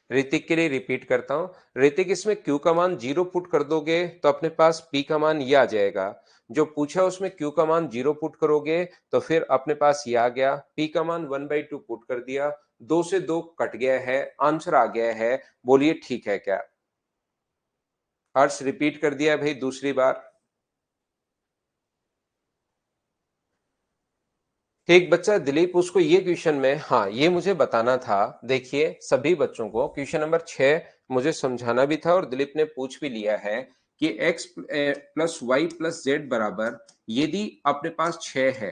ऋतिक के लिए रिपीट करता हूं। ऋतिक, इसमें क्यू का मान जीरो पुट कर दोगे तो अपने पास पी का मान ये आ जाएगा। जो पूछा उसमें क्यू का मान जीरो पुट करोगे तो फिर अपने पास ये आ गया, पी का मान वन बाई टू पुट कर दिया, दो से दो कट गया है, आंसर आ गया है। बोलिए ठीक है क्या? हर्ष रिपीट कर दिया भाई दूसरी बार। एक बच्चा दिलीप, उसको ये क्वेश्चन में, हाँ ये मुझे बताना था। देखिए सभी बच्चों को क्वेश्चन नंबर 6 मुझे समझाना भी था और दिलीप ने पूछ भी लिया है कि x plus Y plus Z बराबर, यदि अपने पास 6 है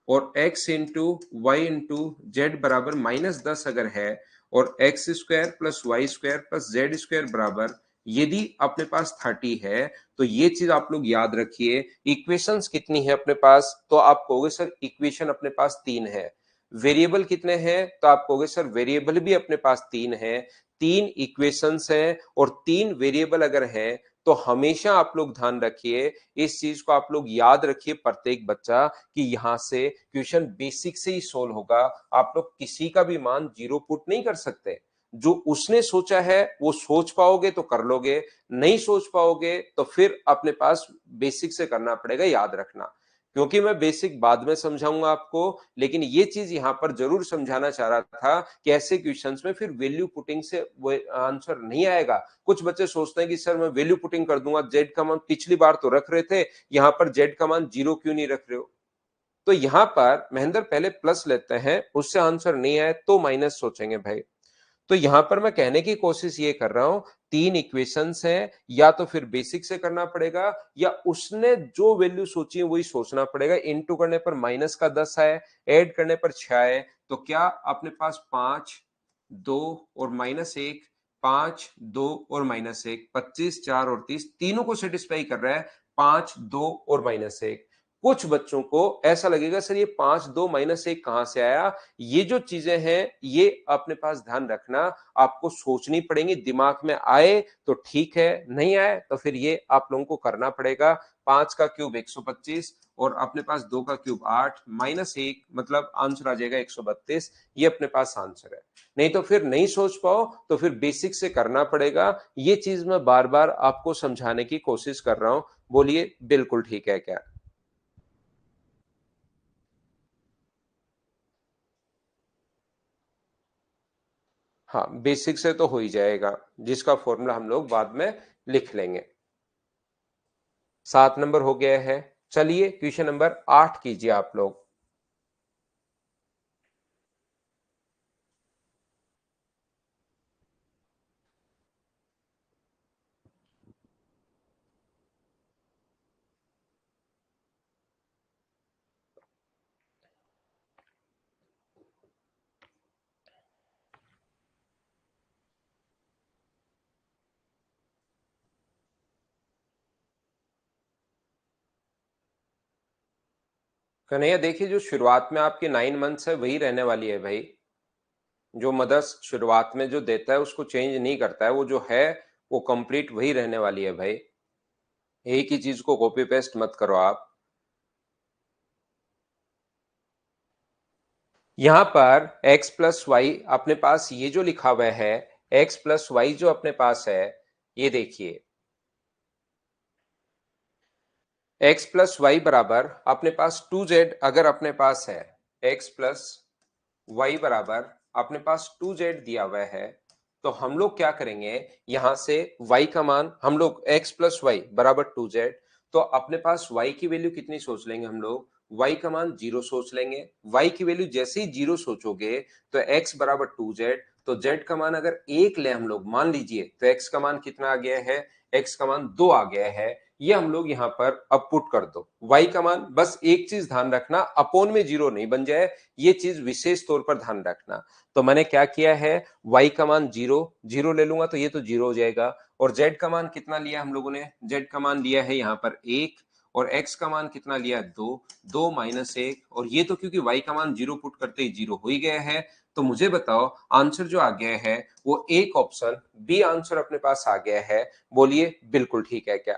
और x into Y into Z बराबर माइनस 10 अगर है, और X square plus Y square plus Z square बराबर यदि अपने पास 30 है, तो ये चीज आप लोग याद रखिए। इक्वेशंस कितनी है अपने पास? तो आप कहोगे सर इक्वेशन अपने पास तीन है। वेरिएबल कितने हैं? तो आप कहोगे सर वेरिएबल भी अपने पास तीन है। तीन इक्वेशंस हैं और तीन वेरिएबल अगर हैं, तो हमेशा आप लोग ध्यान रखिए, इस चीज को आप लोग याद रखिए प्रत्येक बच्चा, कि यहां से क्वेश्चन बेसिक से ही सोल्व होगा। आप लोग किसी का भी मान जीरो पुट नहीं कर सकते। जो उसने सोचा है वो सोच पाओगे तो कर लोगे, नहीं सोच पाओगे तो फिर अपने पास बेसिक से करना पड़ेगा, याद रखना। क्योंकि मैं बेसिक बाद में समझाऊंगा आपको, लेकिन ये चीज यहां पर जरूर समझाना चाह रहा था कि ऐसे क्वेश्चंस में फिर वैल्यू पुटिंग से वो आंसर नहीं आएगा। कुछ बच्चे सोचते हैं कि सर मैं वैल्यू पुटिंग कर दूंगा, जेड का मान पिछली बार तो रख रहे थे, यहां पर जेड का मान जीरो क्यों नहीं रख रहे हो? तो यहां पर महेंद्र पहले प्लस लेते हैं, उससे आंसर नहीं आए तो माइनस सोचेंगे भाई। तो यहां पर मैं कहने की कोशिश ये कर रहा हूं, तीन इक्वेशंस हैं, या तो फिर बेसिक से करना पड़ेगा, या उसने जो वैल्यू सोची है वही सोचना पड़ेगा। इनटू करने पर माइनस का 10 आए, ऐड करने पर 6 आए, तो क्या अपने पास 5 2 और माइनस एक, 5 2 और माइनस एक, 25 4 और 30, तीनों को सेटिस्फाई कर रहा है, 5 2 और माइनस एक। कुछ बच्चों को ऐसा लगेगा सर ये 5 2 माइनस एक कहां से आया? ये जो चीजें हैं ये अपने पास ध्यान रखना, आपको सोचनी पड़ेंगी, दिमाग में आए तो ठीक है, नहीं आए तो फिर ये आप लोगों को करना पड़ेगा। 5 का क्यूब 125, और अपने पास 2 का क्यूब 8, माइनस एक, मतलब आंसर आ जाएगा 132। ये अपने पास आंसर है। नहीं तो फिर नहीं सोच पाओ तो फिर बेसिक से करना पड़ेगा। ये चीज मैं बार बार आपको समझाने की कोशिश कर रहा हूं। बोलिए बिल्कुल ठीक है क्या? हाँ बेसिक से तो हो ही जाएगा, जिसका फॉर्मूला हम लोग बाद में लिख लेंगे। 7 नंबर हो गया है। चलिए क्वेश्चन नंबर 8 कीजिए आप लोग। कन्हैया देखिए, जो शुरुआत में आपके 9 मंथ्स है वही रहने वाली है भाई। जो मदर्स शुरुआत में जो देता है उसको चेंज नहीं करता है, वो जो है वो कंप्लीट वही रहने वाली है भाई। एक ही चीज को कॉपी पेस्ट मत करो आप। यहाँ पर x प्लस वाई अपने पास ये जो लिखा हुआ है, x प्लस वाई जो अपने पास है, ये देखिए x प्लस वाई बराबर अपने पास 2z अगर अपने पास है, x प्लस वाई बराबर अपने पास 2z दिया हुआ है, तो हम लोग क्या करेंगे, यहां से y का मान हम लोग x प्लस वाई बराबर 2z, तो अपने पास y की वैल्यू कितनी सोच लेंगे हम लोग, y का मान 0 सोच लेंगे। y की वैल्यू जैसे ही 0 सोचोगे तो x बराबर 2z, तो z का मान अगर 1 ले हम लोग मान लीजिए, तो x का मान कितना आ गया है, x का मान 2 आ गया है। ये हम लोग यहां पर अब पुट कर दो y का मान, बस एक चीज ध्यान रखना, अपोन में 0 नहीं बन जाए, ये चीज विशेष तौर पर ध्यान रखना। तो मैंने क्या किया है, y का मान 0 0 ले लूंगा तो ये तो 0 हो जाएगा, और z का मान कितना लिया हम लोगों ने, z का मान लिया है यहाँ पर 1, और x का मान कितना लिया है 2, 2 माइनस 1, और ये तो क्योंकि y का मान 0 पुट करते ही 0 हो ही गया है। तो मुझे बताओ आंसर जो आ गया है वो एक ऑप्शन बी आंसर अपने पास आ गया है। बोलिए बिल्कुल ठीक है क्या?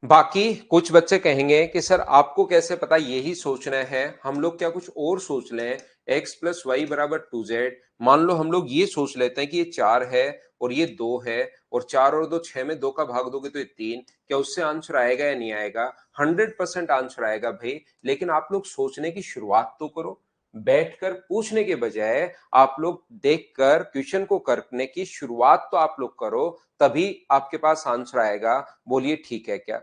बाकी कुछ बच्चे कहेंगे कि सर आपको कैसे पता यही सोचना है, हम लोग क्या कुछ और सोच लें, x प्लस वाई बराबर 2z, मान लो हम लोग ये सोच लेते हैं कि ये 4 है और ये 2 है, और 4 और 2 6 में 2 का भाग दोगे तो ये 3, क्या उससे आंसर आएगा या नहीं आएगा? 100% आंसर आएगा भाई। लेकिन आप लोग सोचने की शुरुआत तो करो, बैठकर पूछने के बजाय आप लोग देखकर क्वेश्चन को करने की शुरुआत तो आप लोग करो, तभी आपके पास आंसर आएगा। बोलिए ठीक है क्या?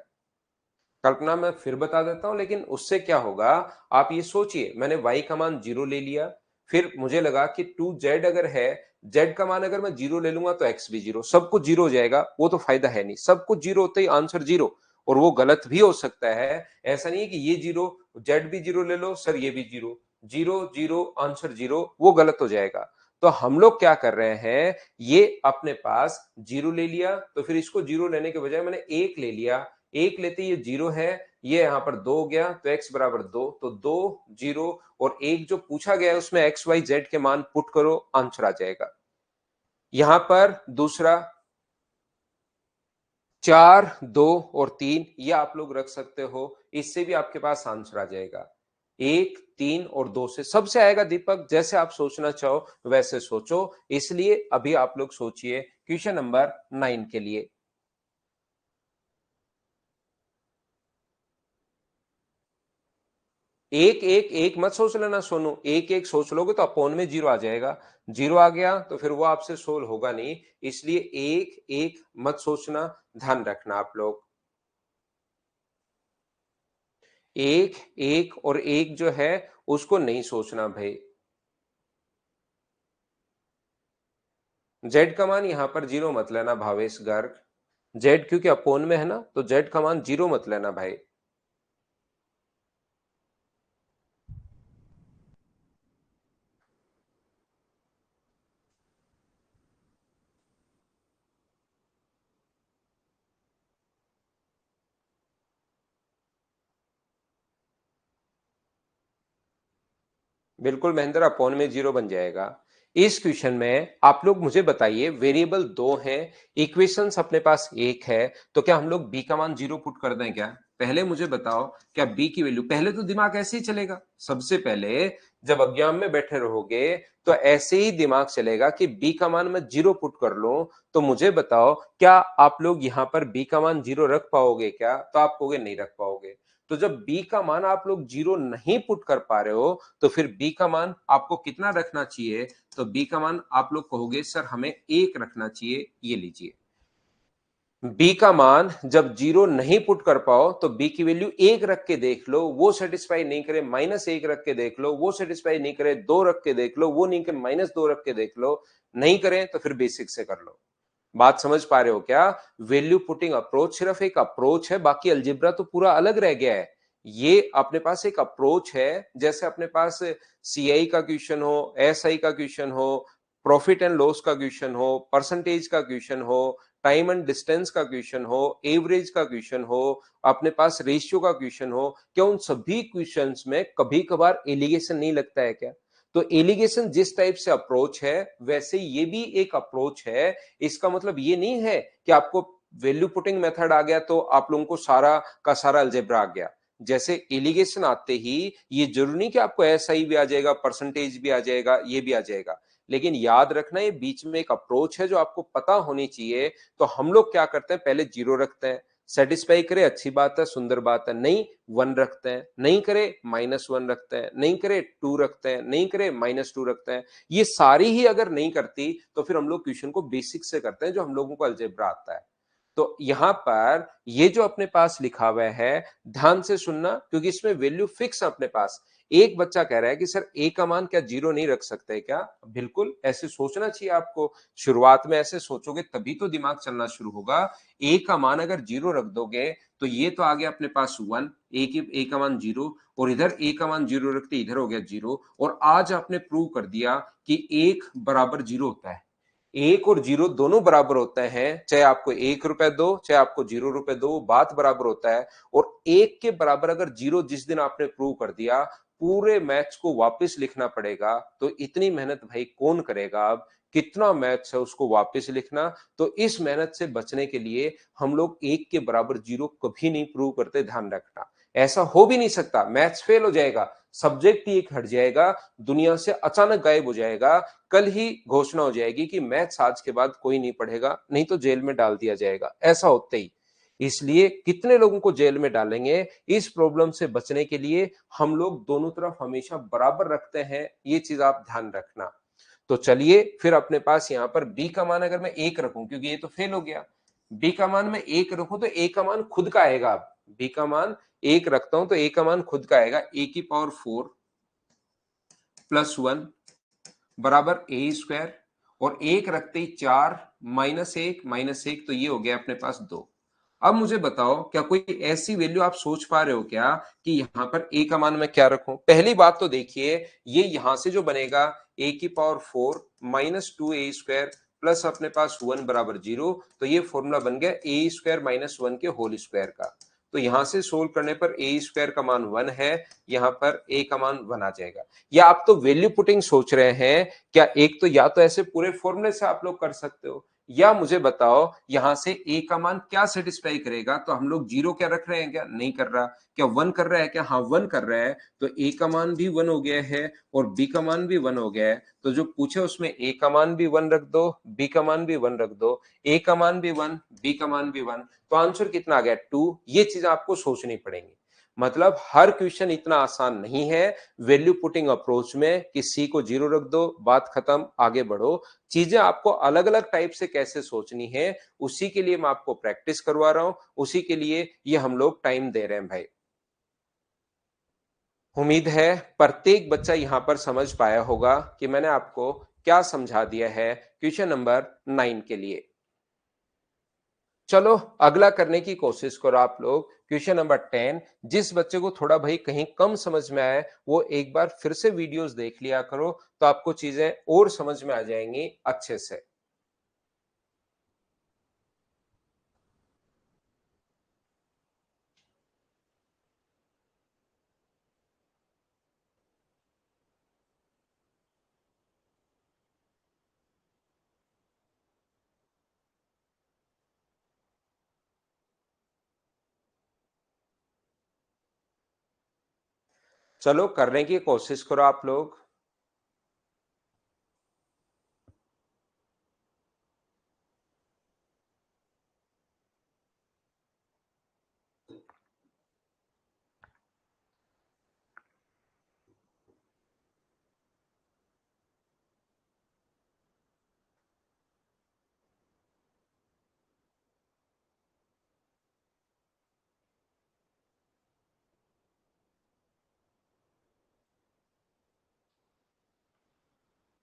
कल्पना मैं फिर बता देता हूं, लेकिन उससे क्या होगा, आप ये सोचिए, मैंने y का मान 0 ले लिया, फिर मुझे लगा कि 2z अगर है, z का मान अगर मैं 0 ले लूंगा तो x भी 0, सब कुछ 0 हो जाएगा, वो तो फायदा है नहीं, सब कुछ 0 होते ही आंसर 0, और वो गलत भी हो सकता है। ऐसा नहीं है कि ये 0, z भी 0 ले लो सर, ये भी 0, 0 0 आंसर 0, वो गलत हो जाएगा। तो हम लोग क्या कर रहे हैं, ये अपने पास 0 ले लिया, तो फिर इसको 0 लेने के बजाय मैंने 1 ले लिया, 1 लेते ये 0 है, ये यहां पर 2 हो गया, तो x बराबर 2, तो 2 0 और 1 जो पूछा गया है उसमें x y z के मान पुट करो, आंसर आ जाएगा। यहां पर दूसरा 4 2 और 3 ये आप लोग रख सकते हो, इससे भी आपके पास आंसर आ जाएगा। 1 3 और 2 से सबसे आएगा दीपक, जैसे आप सोचना चाहो वैसे सोचो। इसलिए अभी आप लोग सोचिए क्वेश्चन नंबर 9 के लिए। एक एक एक मत सोच लेना सोनू, एक एक सोच लोगे तो अपोन में 0 आ जाएगा, 0 आ गया तो फिर वो आपसे सोल्व होगा नहीं, इसलिए एक एक मत सोचना, ध्यान रखना आप लोग। एक एक और एक जो है उसको नहीं सोचना भाई। जेड का मान यहां पर 0 मत लेना भावेश गर्ग, जेड क्योंकि अपोन में है ना, तो जेड का मान 0 मत लेना भाई। बिल्कुल महेंद्र, अपोन में 0 बन जाएगा। इस क्वेश्चन में आप लोग मुझे बताइए, वेरिएबल 2 हैं, इक्वेशंस अपने पास एक है, तो क्या हम लोग b का मान 0 पुट कर दें क्या? पहले मुझे बताओ, क्या b की वैल्यू, पहले तो दिमाग ऐसे ही चलेगा, सबसे पहले जब एग्जाम में बैठे रहोगे तो ऐसे ही दिमाग चलेगा कि b का मान मैं 0 पुट कर लूं, तो मुझे बताओ क्या आप लोग यहां पर b का मान 0 रख पाओगे क्या? तो आप कहोगे नहीं रख पाओगे। तो जब b का मान आप लोग 0 नहीं पुट कर पा रहे हो, तो फिर b का मान आपको कितना रखना चाहिए? तो b का मान आप लोग कहोगे सर हमें 1 रखना चाहिए। ये लीजिए, b का मान जब 0 नहीं पुट कर पाओ तो b की वैल्यू 1 रख के देख लो, वो सेटिस्फाई नहीं करे -1 रख के देख लो, वो सेटिस्फाई नहीं करे 2 रख के देख लो, वो नहीं करे -2 रख के देख लो, नहीं करें तो फिर बेसिक से कर लो। बात समझ पा रहे हो क्या? वैल्यू पुटिंग अप्रोच सिर्फ एक अप्रोच है, बाकी अलजेब्रा तो पूरा अलग रह गया है। ये अपने पास एक अप्रोच है, जैसे अपने पास सीआई का क्वेश्चन हो, एसआई का क्वेश्चन हो, प्रॉफिट एंड लॉस का क्वेश्चन हो, परसेंटेज का क्वेश्चन हो, टाइम एंड डिस्टेंस का क्वेश्चन हो, एवरेज का क्वेश्चन हो, अपने पास रेशियो का क्वेश्चन हो, क्या उन सभी क्वेश्चंस में कभी कभार एलिगेशन नहीं लगता है क्या? तो एलिगेशन जिस टाइप से अप्रोच है वैसे ये भी एक अप्रोच है। इसका मतलब ये नहीं है कि आपको वैल्यू पुटिंग मेथड आ गया तो आप लोगों को सारा का सारा अलजेब्रा आ गया। जैसे एलिगेशन आते ही ये जरूरी नहीं कि आपको एसआई भी आ जाएगा, परसेंटेज भी आ जाएगा, ये भी आ जाएगा। लेकिन याद रखना ये बीच में एक अप्रोच है जो आपको पता होनी चाहिए। तो हम लोग क्या करते हैं, पहले जीरो रखते हैं, सेटिस्फाई करे अच्छी बात है, सुंदर बात है, नहीं वन रखते हैं, नहीं करे -1 रखते हैं, नहीं करे 2 रखते हैं, नहीं करे -2 रखते हैं। ये सारी ही अगर नहीं करती तो फिर हम लोग क्वेश्चन को बेसिक से करते हैं जो हम लोगों को अलजेब्रा आता है। तो यहां पर ये जो अपने पास लिखा हुआ है ध्यान से सुनना, क्योंकि इसमें वैल्यू फिक्स है अपने पास। एक बच्चा कह रहा है कि सर ए का मान क्या जीरो नहीं रख सकते क्या? बिल्कुल ऐसे सोचना चाहिए आपको। शुरुआत में ऐसे सोचोगे तभी तो दिमाग चलना शुरू होगा। ए का मान अगर जीरो रख दोगे तो ये तो आ गया अपने पास 1, ए का मान जीरो, और इधर ए का मान जीरो रखते इधर हो गया जीरो। और आज आपने प्रूव कर दिया कि एक बराबर जीरो होता है। एक और जीरो दोनों बराबर होते हैं, चाहे आपको 1 रुपए दो चाहे आपको 0 रुपए दो, बात बराबर होता है। और एक के बराबर अगर जीरो जिस दिन आपने प्रूव कर दिया, पूरे मैथ्स को वापस लिखना पड़ेगा। तो इतनी मेहनत भाई कौन करेगा? अब कितना मैथ्स है उसको वापस लिखना। तो इस मेहनत से बचने के लिए हम लोग एक के बराबर जीरो कभी नहीं प्रूव करते, ध्यान रखना। ऐसा हो भी नहीं सकता, मैथ्स फेल हो जाएगा, सब्जेक्ट ही एक हट जाएगा, दुनिया से अचानक गायब हो जाएगा। कल ही घोषणा हो जाएगी कि मैथ्स आज के बाद कोई नहीं पढ़ेगा, नहीं तो जेल में डाल दिया जाएगा, ऐसा होते ही। इसलिए कितने लोगों को जेल में डालेंगे, इस प्रॉब्लम से बचने के लिए हम लोग दोनों तरफ हमेशा बराबर रखते हैं, ये चीज आप ध्यान रखना। तो चलिए फिर अपने पास यहां पर बी का मान अगर मैं 1 रखूं, क्योंकि ये तो फेल हो गया, बी का मान मैं 1 रखूं तो ए का मान खुद का आएगा। अब बी का मान 1 रखता हूं तो ए का मान खुद का आएगा, a⁴ +1 बराबर ए स्क्वायर, और एक रखते ही 4 -1 तो ये हो गया अपने पास 2। अब मुझे बताओ क्या कोई ऐसी वैल्यू आप सोच पा रहे हो क्या कि यहां पर ए का मान मैं क्या रखूं? पहली बात तो देखिए, ये यहां से जो बनेगा a⁴ -2a² प्लस अपने पास 1 बराबर 0, तो ये फॉर्मूला बन गया a² - 1 के होल स्क्वायर का। तो यहां से सोल्व करने पर a² का मान 1 है, यहां पर a का मान 1 आ जाएगा। या आप तो वैल्यू पुटिंग सोच रहे हैं क्या? एक तो या तो ऐसे पूरे फॉर्मूले से आप लोग कर सकते हो, या मुझे बताओ यहां से ए का मान क्या सेटिस्फाई करेगा। तो हम लोग जीरो क्या रख रहे हैं? क्या नहीं कर रहा? क्या 1 कर रहा है? क्या हाँ 1 कर रहा है। तो ए का मान भी 1 हो गया है और बी का मान भी 1 हो गया है। तो जो पूछे उसमें ए का मान भी 1 रख दो, बी का मान भी 1 रख दो, ए का मान भी 1, बी का मान भी 1, तो आंसर कितना आ गया? 2। ये चीज आपको सोचनी पड़ेगी। मतलब हर क्वेश्चन इतना आसान नहीं है वैल्यू पुटिंग अप्रोच में कि सी को जीरो रख दो, बात खत्म, आगे बढ़ो। चीजें आपको अलग अलग टाइप से कैसे सोचनी है, उसी के लिए मैं आपको प्रैक्टिस करवा रहा हूं, उसी के लिए ये हम लोग टाइम दे रहे हैं भाई। उम्मीद है प्रत्येक बच्चा यहां पर समझ पाया होगा कि मैंने आपको क्या समझा दिया है क्वेश्चन नंबर 9 के लिए। चलो अगला करने की कोशिश करो आप लोग, क्वेश्चन नंबर 10। जिस बच्चे को थोड़ा भाई कहीं कम समझ में आए वो एक बार फिर से वीडियोस देख लिया करो, तो आपको चीजें और समझ में आ जाएंगी अच्छे से। चलो करने की कोशिश करो आप लोग।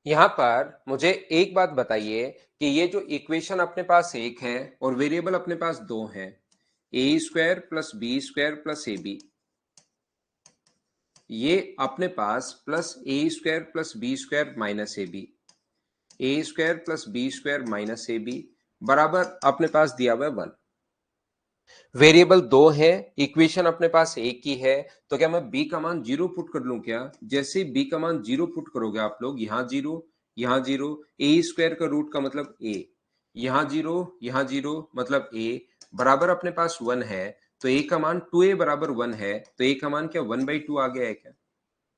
यहां पर मुझे एक बात बताइए कि ये जो इक्वेशन अपने पास एक है और वेरिएबल अपने पास दो हैं, a² + b² + ab, ये अपने पास +a² + b² - ab, A square plus B square minus A B बराबर अपने पास दिया हुआ है 1। वेरिएबल दो है, इक्वेशन अपने पास एक ही है, तो क्या मैं b का मान 0 पुट कर लूं क्या? जैसे b का मान 0 पुट करोगे आप लोग, यहां 0, यहां 0, ए स्क्वायर का रूट का मतलब a, यहां 0, यहां 0 मतलब a बराबर अपने पास 1 है, तो a का मान 2a बराबर 1 है, तो a का मान क्या 1/2 आ गया है क्या?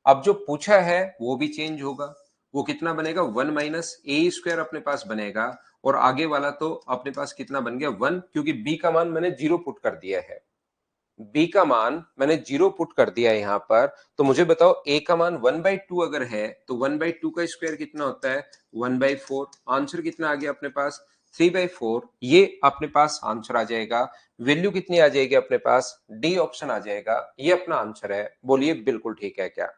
अब जो पूछा है वो भी चेंज होगा, वो कितना बनेगा 1 माइनस ए स्क्वायर अपने पास बनेगा, और आगे वाला तो अपने पास कितना बन गया 1, क्योंकि b का मान मैंने 0 पुट कर दिया है। b का मान मैंने 0 पुट कर दिया है यहां पर, तो मुझे बताओ a का मान 1/2 अगर है तो 1/2 का स्क्वायर कितना होता है 1/4। आंसर कितना आ गया अपने पास 3/4, ये अपने पास आंसर आ जाएगा। वैल्यू कितनी आ जाएगी अपने पास, डी ऑप्शन आ जाएगा, ये अपना आंसर है। बोलिए बिल्कुल ठीक है क्या?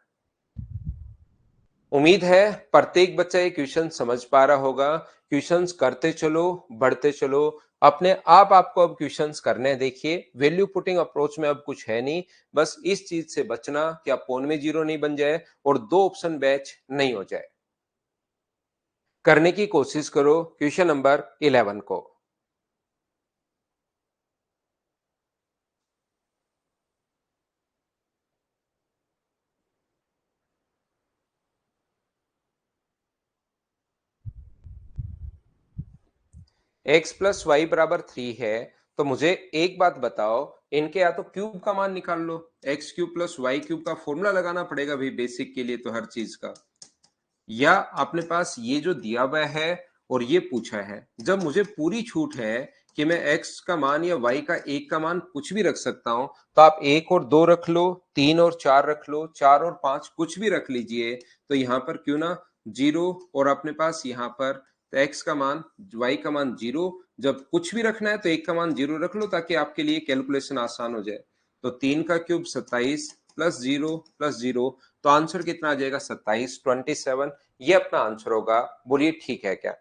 उम्मीद है प्रत्येक बच्चा ये क्वेश्चन समझ पा रहा होगा। क्वेश्चंस करते चलो, बढ़ते चलो, अपने आप आपको अब क्वेश्चंस करने हैं। देखिए वैल्यू पुटिंग अप्रोच में अब कुछ है नहीं, बस इस चीज से बचना कि आप फोन में जीरो नहीं बन जाए और दो ऑप्शन बैच नहीं हो जाए। करने की कोशिश करो क्वेश्चन नंबर 11 को। x प्लस वाई बराबर 3 है, तो मुझे एक बात बताओ, इनके या तो क्यूब का मान निकाल लो, X cube plus Y cube का फॉर्मूला लगाना पड़ेगा भाई बेसिक के लिए तो हर चीज का, या अपने पास ये जो दिया हुआ है और ये पूछा है, जब मुझे पूरी छूट है कि मैं x का मान या y का एक का मान कुछ भी रख सकता हूं, तो आप एक और दो रख लो, तीन और चार रख लो, चार और पांच कुछ भी रख लीजिए, तो यहां पर क्यों ना जीरो, और अपने पास यहां पर तो x का मान y का मान जीरो, जब कुछ भी रखना है तो एक का मान जीरो रख लो ताकि आपके लिए कैलकुलेशन आसान हो जाए। तो 3 का cube 27 plus zero plus zero, तो आंसर कितना आ जाएगा 27, 27, ये अपना आंसर होगा। बोलिए ठीक है क्या?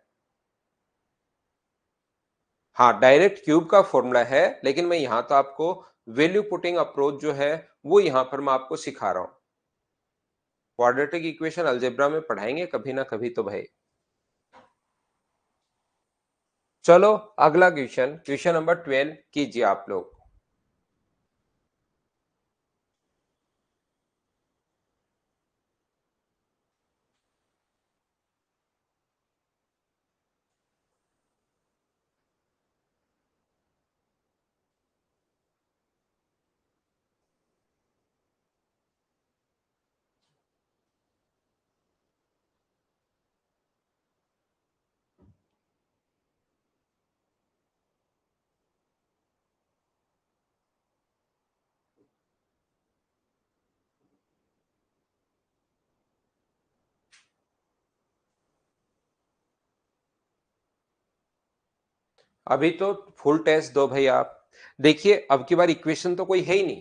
हाँ डायरेक्ट क्यूब का फॉर्मूला है, लेकिन मैं यहां तो आपको वैल्यू पुटिंग अप्रोच जो है वो यहां पर मैं आपको सिखा रहा हूं। क्वाड्रेटिक इक्वेशन अलजेब्रा में पढ़ाएंगे कभी ना कभी तो भाई। चलो अगला क्वेश्चन, क्वेश्चन नंबर 12 कीजिए आप लोग। अभी तो फुल टेस्ट दो भाई आप। देखिए अब की बार इक्वेशन तो कोई है ही नहीं,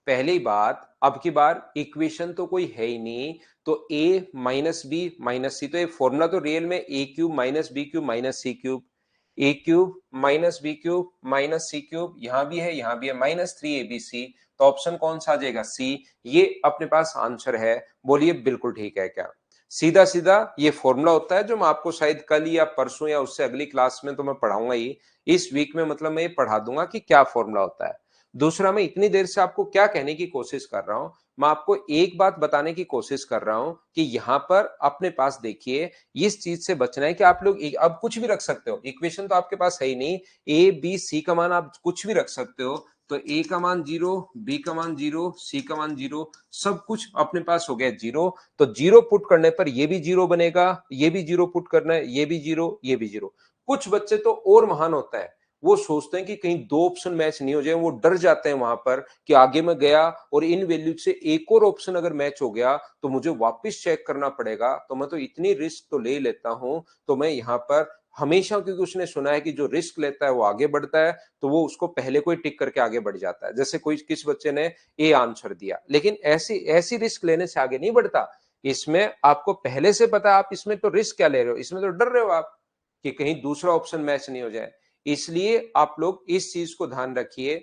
पहली बात अब की बार इक्वेशन तो कोई है ही नहीं, तो a minus B minus C, तो ये फॉर्मूला तो रियल में A cube minus B cube minus C cube, A cube minus B cube minus C cube, यहां भी है यहां भी है, -3abc, तो ऑप्शन कौन सा आ जाएगा सी, ये अपने पास आंसर है। बोलिए बिल्कुल ठीक है क्या? सीधा सीधा ये फॉर्मूला होता है जो मैं आपको शायद कल या परसों या उससे अगली क्लास में तो मैं पढ़ाऊंगा ही, इस वीक में मतलब मैं ये पढ़ा दूंगा कि क्या फॉर्मूला होता है। दूसरा, मैं इतनी देर से आपको क्या कहने की कोशिश कर रहा हूं, मैं आपको एक बात बताने की कोशिश कर रहा हूं कि यहां पर अपने पास देखिए इस चीज से बचना है कि आप लोग अब कुछ भी रख सकते हो, इक्वेशन तो आपके पास है ही नहीं, ए बी सी का मान आप कुछ भी रख सकते हो, तो ए का मान जीरो, बी का मान जीरो, सी का मान जीरो, सब कुछ अपने पास हो गया जीरो, तो जीरो पुट करने पर ये भी जीरो बनेगा, ये भी जीरो पुट करना है, ये भी जीरो, ये भी जीरो। कुछ बच्चे तो और महान होता है, वो सोचते हैं कि कहीं दो ऑप्शन मैच नहीं हो जाए, वो डर जाते हैं वहां पर कि आगे मैं गया और इन वैल्यू से एक और ऑप्शन अगर मैच हो गया तो मुझे वापस चेक करना पड़ेगा, तो मैं तो इतनी रिस्क तो ले लेता हूं, तो मैं यहाँ पर हमेशा, क्योंकि उसने सुना है कि जो रिस्क लेता है वो आगे बढ़ता है, तो वो उसको पहले को ही टिक करके आगे बढ़ जाता है। जैसे कोई किस बच्चे ने ए आंसर दिया, लेकिन ऐसी ऐसी रिस्क लेने से आगे नहीं बढ़ता, इसमें आपको पहले से पता है आप इसमें तो रिस्क क्या ले रहे हो, इसमें तो डर रहे हो आप कि कहीं दूसरा ऑप्शन मैच नहीं हो जाए। इसलिए आप लोग इस चीज को ध्यान रखिए,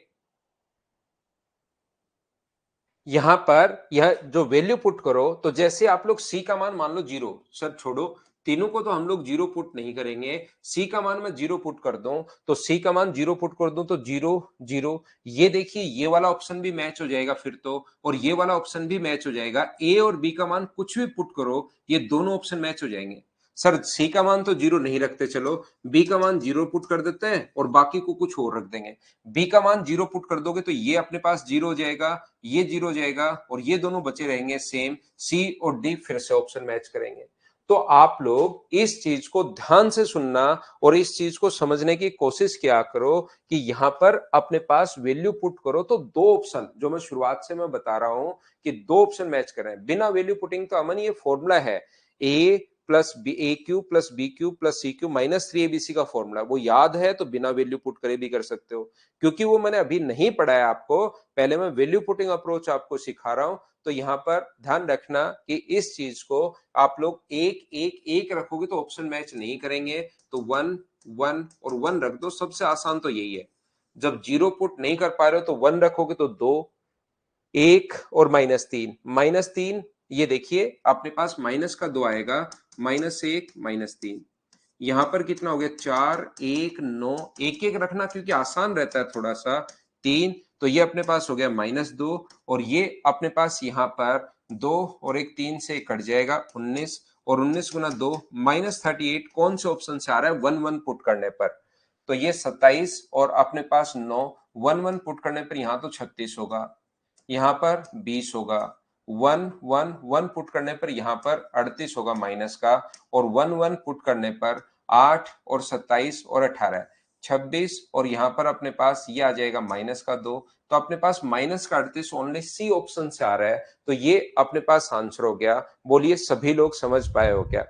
यहां पर यह जो वैल्यू पुट करो, तो जैसे आप लोग सी का मान मान लो जीरो, सर छोड़ो, तीनों को तो हम लोग जीरो पुट नहीं करेंगे। सी का मान मैं जीरो पुट कर दूं तो सी का मान जीरो पुट कर दूं तो जीरो जीरो, ये देखिए ये वाला ऑप्शन भी मैच हो जाएगा फिर तो, और ये वाला ऑप्शन भी मैच हो जाएगा। ए और बी का मान कुछ भी पुट करो ये दोनों ऑप्शन मैच हो जाएंगे। सर सी का मान तो जीरो नहीं रखते, चलो बी का मान जीरो पुट कर देते हैं और बाकी को कुछ और रख देंगे। बी का मान जीरो पुट कर दोगे तो ये अपने पास जीरो हो जाएगा, ये जीरो हो जाएगा और ये दोनों बचे रहेंगे सेम। सी और डी फिर से ऑप्शन मैच करेंगे। तो आप लोग इस चीज को ध्यान से सुनना और इस चीज को समझने की कोशिश किया करो कि यहां पर अपने पास वैल्यू पुट करो तो दो ऑप्शन जो मैं शुरुआत से मैं बता रहा हूं कि दो ऑप्शन मैच कर रहे हैं बिना वैल्यू पुटिंग। तो अमन ये फॉर्मूला है A plus B, A cube plus B cube plus C cube minus three ABC का फॉर्मूला, वो याद है तो बिना वैल्यू पुट करे भी कर सकते हो। क्योंकि वो मैंने अभी नहीं पढ़ाया आपको, पहले मैं वैल्यू पुटिंग अप्रोच आपको सिखा रहा हूं। तो यहां पर ध्यान रखना कि इस चीज को आप लोग एक एक एक रखोगे तो ऑप्शन मैच नहीं करेंगे। तो वन वन और वन रख दो, सबसे आसान तो यही है। जब जीरो पुट नहीं कर पा रहे हो तो वन रखोगे तो दो, एक और माइनस तीन ये देखिए अपने पास माइनस का दो आएगा, माइनस एक माइनस तीन। यहां पर कितना हो गया चार, एक नौ, एक एक रखना क्योंकि आसान रहता है थोड़ा सा। तीन, तो ये अपने पास हो गया माइनस दो और ये अपने पास यहाँ पर दो और एक तीन से कट जाएगा 19 और 19 गुना दो माइनस 38। कौन से ऑप्शन से आ रहा है वन वन पुट करने पर, तो ये 27 और अपने पास 9, वन वन पुट करने पर यहाँ तो 36 होगा, यहाँ पर 20 होगा, वन वन वन पुट करने पर यहाँ पर 38 होगा माइनस का, और वन वन पुट करने पर 8 और 27 और 18 26, और यहाँ पर अपने पास ये आ जाएगा माइनस का दो। तो अपने पास माइनस का 38 ओनली सी ऑप्शन से आ रहा है। तो ये अपने पास आंसर हो गया। बोलिए सभी लोग समझ पाए हो क्या?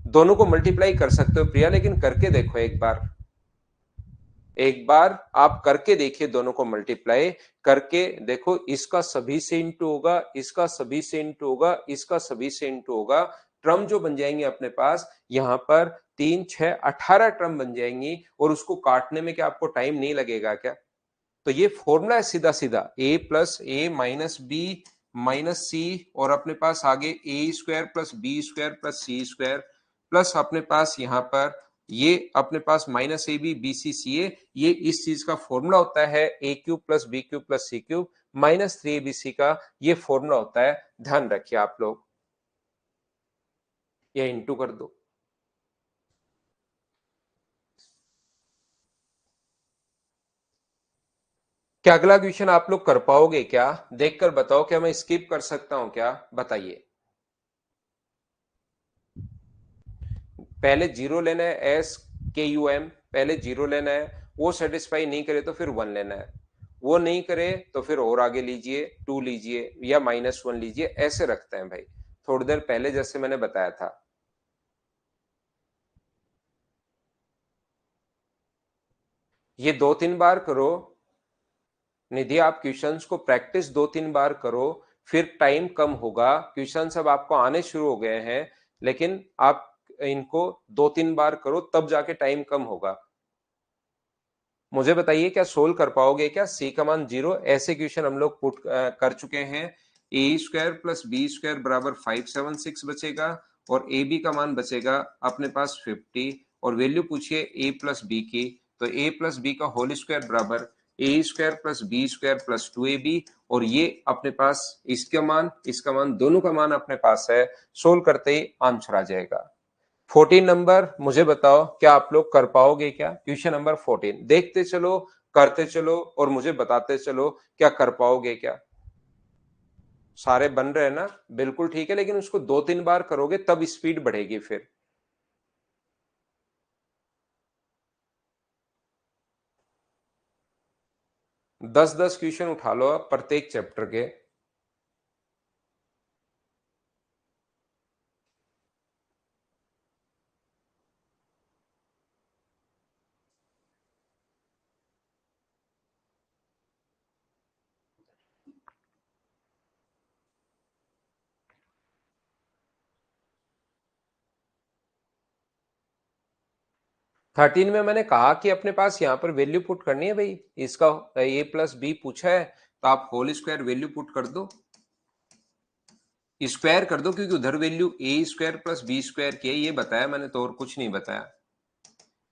दोनों को मल्टीप्लाई कर सकते हो प्रिया, लेकिन करके देखो एक बार, एक बार आप करके देखिए, दोनों को मल्टीप्लाई करके देखो। इसका सभी से इंटू होगा, इसका सभी से इंटू होगा, इसका सभी से इंटू होगा। टर्म जो बन जाएंगे अपने पास यहां पर 3 6 18 टर्म बन जाएंगी और उसको काटने में क्या आपको टाइम नहीं लगेगा क्या? तो ये फॉर्मूला है सीधा सीधा, A plus A minus B minus C और अपने पास आगे A square plus B square plus C square plus अपने पास यहाँ पर ये अपने पास minus A B B C C A, ये इस चीज का फॉर्मूला होता है A cube plus B cube plus C cube minus three A B C का ये फॉर्मूला होता है। ध्यान रखिए आप लोग, ये इंटू कर दो। क्या अगला क्वेश्चन आप लोग कर पाओगे क्या? देखकर बताओ, क्या मैं स्किप कर सकता हूं क्या? बताइए। पहले जीरो लेना है, एस के यू एम, पहले जीरो लेना है, वो सेटिस्फाई नहीं करे तो फिर वन लेना है, वो नहीं करे तो फिर और आगे लीजिए, टू लीजिए या माइनस वन लीजिए, ऐसे रखते हैं भाई, थोड़ी देर पहले जैसे मैंने बताया था। ये दो तीन बार करो निधि, आप क्वेश्चंस को प्रैक्टिस दो तीन बार करो, फिर टाइम कम होगा। क्वेश्चंस अब आपको आने शुरू हो गए हैं, लेकिन आप इनको दो तीन बार करो तब जाके टाइम कम होगा। मुझे बताइए क्या सोल्व कर पाओगे क्या? सी का मान जीरो, ऐसे क्वेश्चन हम लोग पुट कर चुके हैं। ए स्क्वायर प्लस बी स्क्वायर बराबर 576 बचेगा और ए बी का मान बचेगा अपने पास 50 और वैल्यू पूछिए ए प्लस बी की, तो ए प्लस बी का होल स्क्वायर बराबर A square plus B square plus two A B, और ये अपने पास इसका मान दोनों का मान अपने पास है। सोल्व करते ही आंसर आ जाएगा। 14 नंबर मुझे बताओ क्या आप लोग कर पाओगे क्या? क्वेश्चन नंबर 14 देखते चलो, करते चलो और मुझे बताते चलो क्या कर पाओगे क्या? सारे बन रहे हैं ना? बिल्कुल ठीक है, लेकिन उसको दो तीन बार करोगे तब स्पीड बढ़ेगी। फिर 10-10 क्वेश्चन उठा लो आप प्रत्येक चैप्टर के। 13 में मैंने कहा कि अपने पास यहाँ पर वैल्यू पुट करनी है भाई, इसका ए प्लस बी पूछा है तो आप होल स्क्वायर वैल्यू पुट कर दो। स्क्वायर कर दो, क्योंकि उधर वैल्यू ए स्क्वायर प्लस बी स्क्वायर की है, ये बताया मैंने तो, और कुछ नहीं बताया।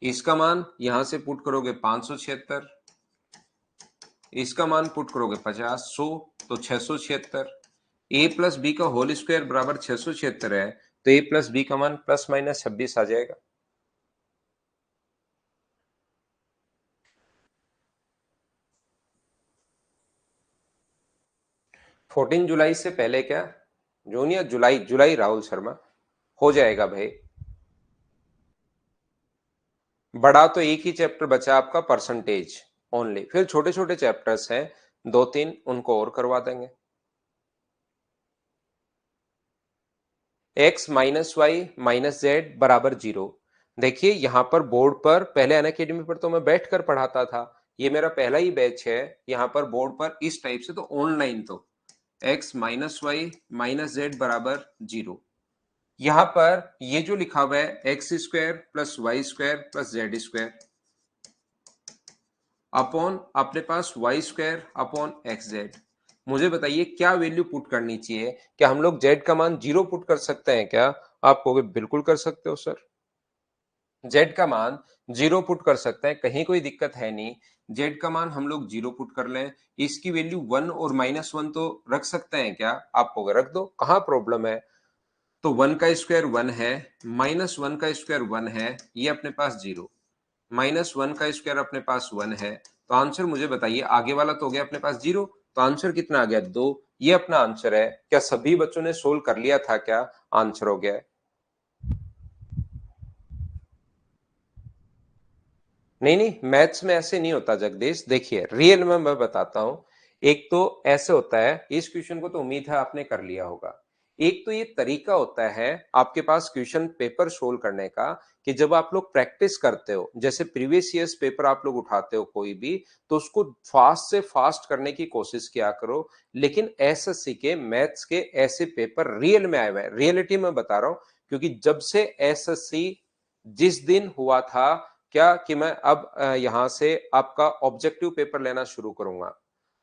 इसका मान यहां से पुट करोगे 576, इसका मान पुट करोगे 50, 100, तो 676। ए प्लस बी का होल स्क्वायर बराबर 676 है, तो ए प्लस बी का मान प्लस माइनस 26 आ जाएगा। फोर्टीन जुलाई से पहले क्या जूनियर, जुलाई जुलाई राहुल शर्मा हो जाएगा भाई। बड़ा तो एक ही चैप्टर बचा आपका, परसेंटेज ओनली, फिर छोटे छोटे चैप्टर्स हैं दो तीन, उनको और करवा देंगे। x minus Y minus Z बराबर 0। देखिए यहां पर बोर्ड पर, पहले अनअकैडमी पर तो मैं बैठ कर पढ़ाता था, ये मेरा पहला ही बैच है। यहां पर बोर्ड पर इस टाइप से, तो ऑनलाइन तो x minus Y minus Z बराबर 0। यहां पर ये जो लिखा हुआ है X square plus Y square plus Z square upon अपने पास Y square upon X Z. मुझे बताइए क्या वैल्यू पुट करनी चाहिए? क्या हम लोग जेड का मान 0 पुट कर सकते हैं क्या? आप कहोगे बिल्कुल कर सकते हो सर, जेड का मान 0 पुट कर सकते हैं, कहीं कोई दिक्कत है नहीं। जेड का मान हम लोग 0 पुट कर लें, इसकी वैल्यू 1 और -1 तो रख सकते हैं क्या? आप कहोगे रख दो, कहां प्रॉब्लम है। तो 1 का स्क्वायर 1 है, -1 का स्क्वायर 1 है, ये अपने पास 0, -1 का स्क्वायर अपने पास 1 है। तो आंसर मुझे बताइए, आगे वाला तो हो गया अपने पास 0, तो आंसर कितना आ गया 2। ये अपना आंसर है। क्या सभी बच्चों ने सोल्व कर लिया था? क्या आंसर हो गया है? नहीं नहीं, मैथ्स में ऐसे नहीं होता जगदीश। देखिए रियल में मैं बताता हूं, एक तो ऐसे होता है, इस क्वेश्चन को तो उम्मीद है आपने कर लिया होगा। एक तो ये तरीका होता है आपके पास क्वेश्चन पेपर सोल्व करने का, कि जब आप लोग प्रैक्टिस करते हो, जैसे प्रीवियस ईयर्स पेपर आप लोग उठाते हो कोई भी, तो उसको फास्ट से फास्ट करने की कोशिश किया करो। लेकिन एसएससी के मैथ्स के ऐसे पेपर रियल में आए हुए हैं, रियलिटी में बता रहा हूं, क्योंकि जब से एसएससी जिस दिन हुआ था, क्या कि मैं अब यहां से आपका ऑब्जेक्टिव पेपर लेना शुरू करूंगा,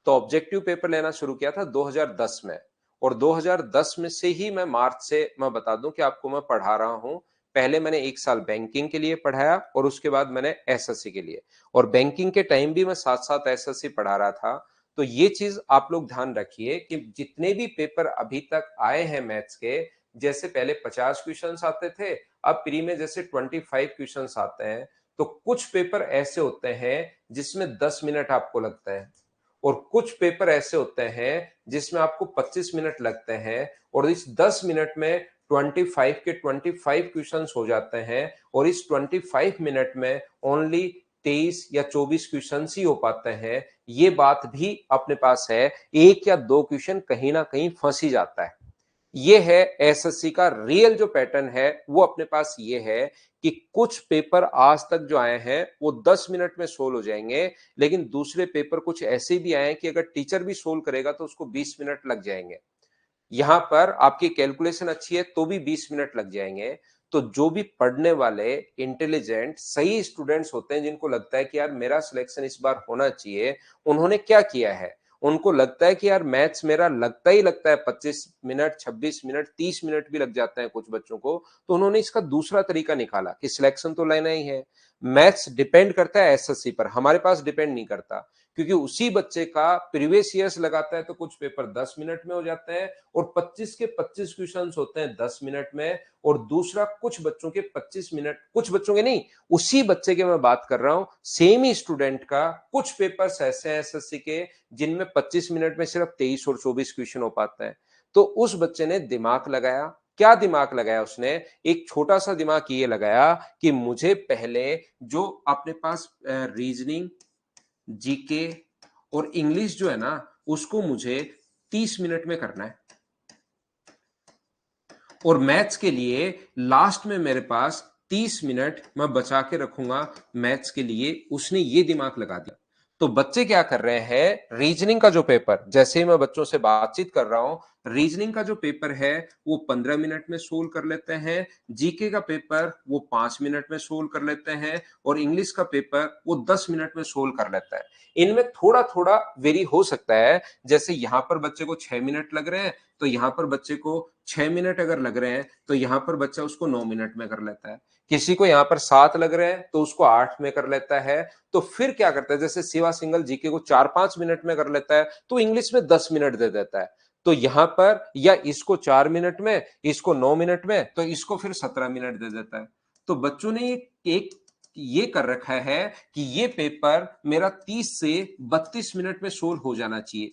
तो ऑब्जेक्टिव पेपर लेना शुरू किया था 2010 में, और 2010 में से ही मैं मार्च से, मैं बता दूं कि आपको मैं पढ़ा रहा हूं। पहले मैंने एक साल बैंकिंग के लिए पढ़ाया, और उसके बाद मैंने एसएससी के लिए, और बैंकिंग के टाइम भी मैं साथ साथ एसएससी पढ़ा रहा था। तो ये चीज आप लोग ध्यान रखिए कि जितने भी पेपर अभी तक आए हैं मैथ्स के, जैसे पहले 50 क्वेश्चन आते थे, अब प्री में जैसे 25 क्वेश्चन आते हैं, तो कुछ पेपर ऐसे होते हैं जिसमें 10 मिनट आपको लगता है, और कुछ पेपर ऐसे होते हैं जिसमें आपको 25 मिनट लगते हैं, और इस 10 मिनट में 25 के 25 क्वेश्चंस हो जाते हैं, और इस 25 मिनट में ओनली 23 या 24 क्वेश्चन ही हो पाते हैं। ये बात भी अपने पास है, एक या दो क्वेश्चन कहीं ना कहीं फंस ही जाता है। ये है एसएससी का रियल जो पैटर्न है, वो अपने पास ये है कि कुछ पेपर आज तक जो आए हैं वो 10 मिनट में सोल्व हो जाएंगे, लेकिन दूसरे पेपर कुछ ऐसे भी आए हैं कि अगर टीचर भी सोल्व करेगा तो उसको 20 मिनट लग जाएंगे। यहां पर आपकी कैलकुलेशन अच्छी है तो भी 20 मिनट लग जाएंगे। तो जो भी पढ़ने वाले इंटेलिजेंट सही स्टूडेंट्स होते हैं, जिनको लगता है कि यार मेरा सिलेक्शन इस बार होना चाहिए, उन्होंने क्या किया है, उनको लगता है कि यार मैथ्स मेरा लगता ही लगता है 25 मिनट, 26 मिनट, 30 मिनट भी लग जाते हैं कुछ बच्चों को, तो उन्होंने इसका दूसरा तरीका निकाला कि सिलेक्शन तो लेना ही है। मैथ्स डिपेंड करता है एसएससी पर, हमारे पास डिपेंड नहीं करता, क्योंकि उसी बच्चे का प्रीवियस ईयर्स लगाता है तो कुछ पेपर 10 मिनट में हो जाते हैं, और 25 के 25 क्वेश्चंस होते हैं 10 मिनट में, और दूसरा कुछ बच्चों के 25 मिनट, कुछ बच्चों के नहीं, उसी बच्चे के मैं बात कर रहा हूं, सेम ही स्टूडेंट का कुछ पेपर्स ऐसे हैं एसएससी के जिनमें 25 मिनट में सिर्फ 23 और 24 क्वेश्चन हो पाते हैं। तो उस बच्चे ने दिमाग लगाया, क्या दिमाग लगाया उसने? एक छोटा सा दिमाग ये लगाया कि मुझे पहले जो अपने पास रीजनिंग, जीके और इंग्लिश जो है ना, उसको मुझे 30 मिनट में करना है, और मैथ्स के लिए लास्ट में मेरे पास 30 मिनट मैं बचा के रखूंगा मैथ्स के लिए। उसने ये दिमाग लगा दिया। तो बच्चे क्या कर रहे हैं, रीजनिंग का जो पेपर, जैसे ही मैं बच्चों से बातचीत कर रहा हूं, रीजनिंग का जो पेपर है वो 15 मिनट में सोल्व कर लेते हैं, जीके का पेपर वो 5 मिनट में सोल्व कर लेते हैं और इंग्लिश का पेपर वो 10 मिनट में सोल्व कर लेता है। इनमें थोड़ा थोड़ा वेरी हो सकता है, जैसे यहाँ पर बच्चे को 6 मिनट लग रहे हैं तो यहाँ पर बच्चे को 6 मिनट अगर लग रहे हैं तो यहाँ पर बच्चा उसको 9 मिनट में कर लेता है, किसी को यहाँ पर 7 लग रहे हैं तो उसको 8 में कर लेता है। तो फिर क्या करता है, जैसे शिवा सिंगल जीके को 4-5 मिनट में कर लेता है तो इंग्लिश में 10 मिनट दे देता है। तो यहां पर या इसको 4 मिनट में, इसको 9 मिनट में, तो इसको फिर 17 मिनट दे देता है। तो बच्चों ने एक ये कर रखा है कि ये पेपर मेरा 30 से 32 मिनट में सोल्व हो जाना चाहिए।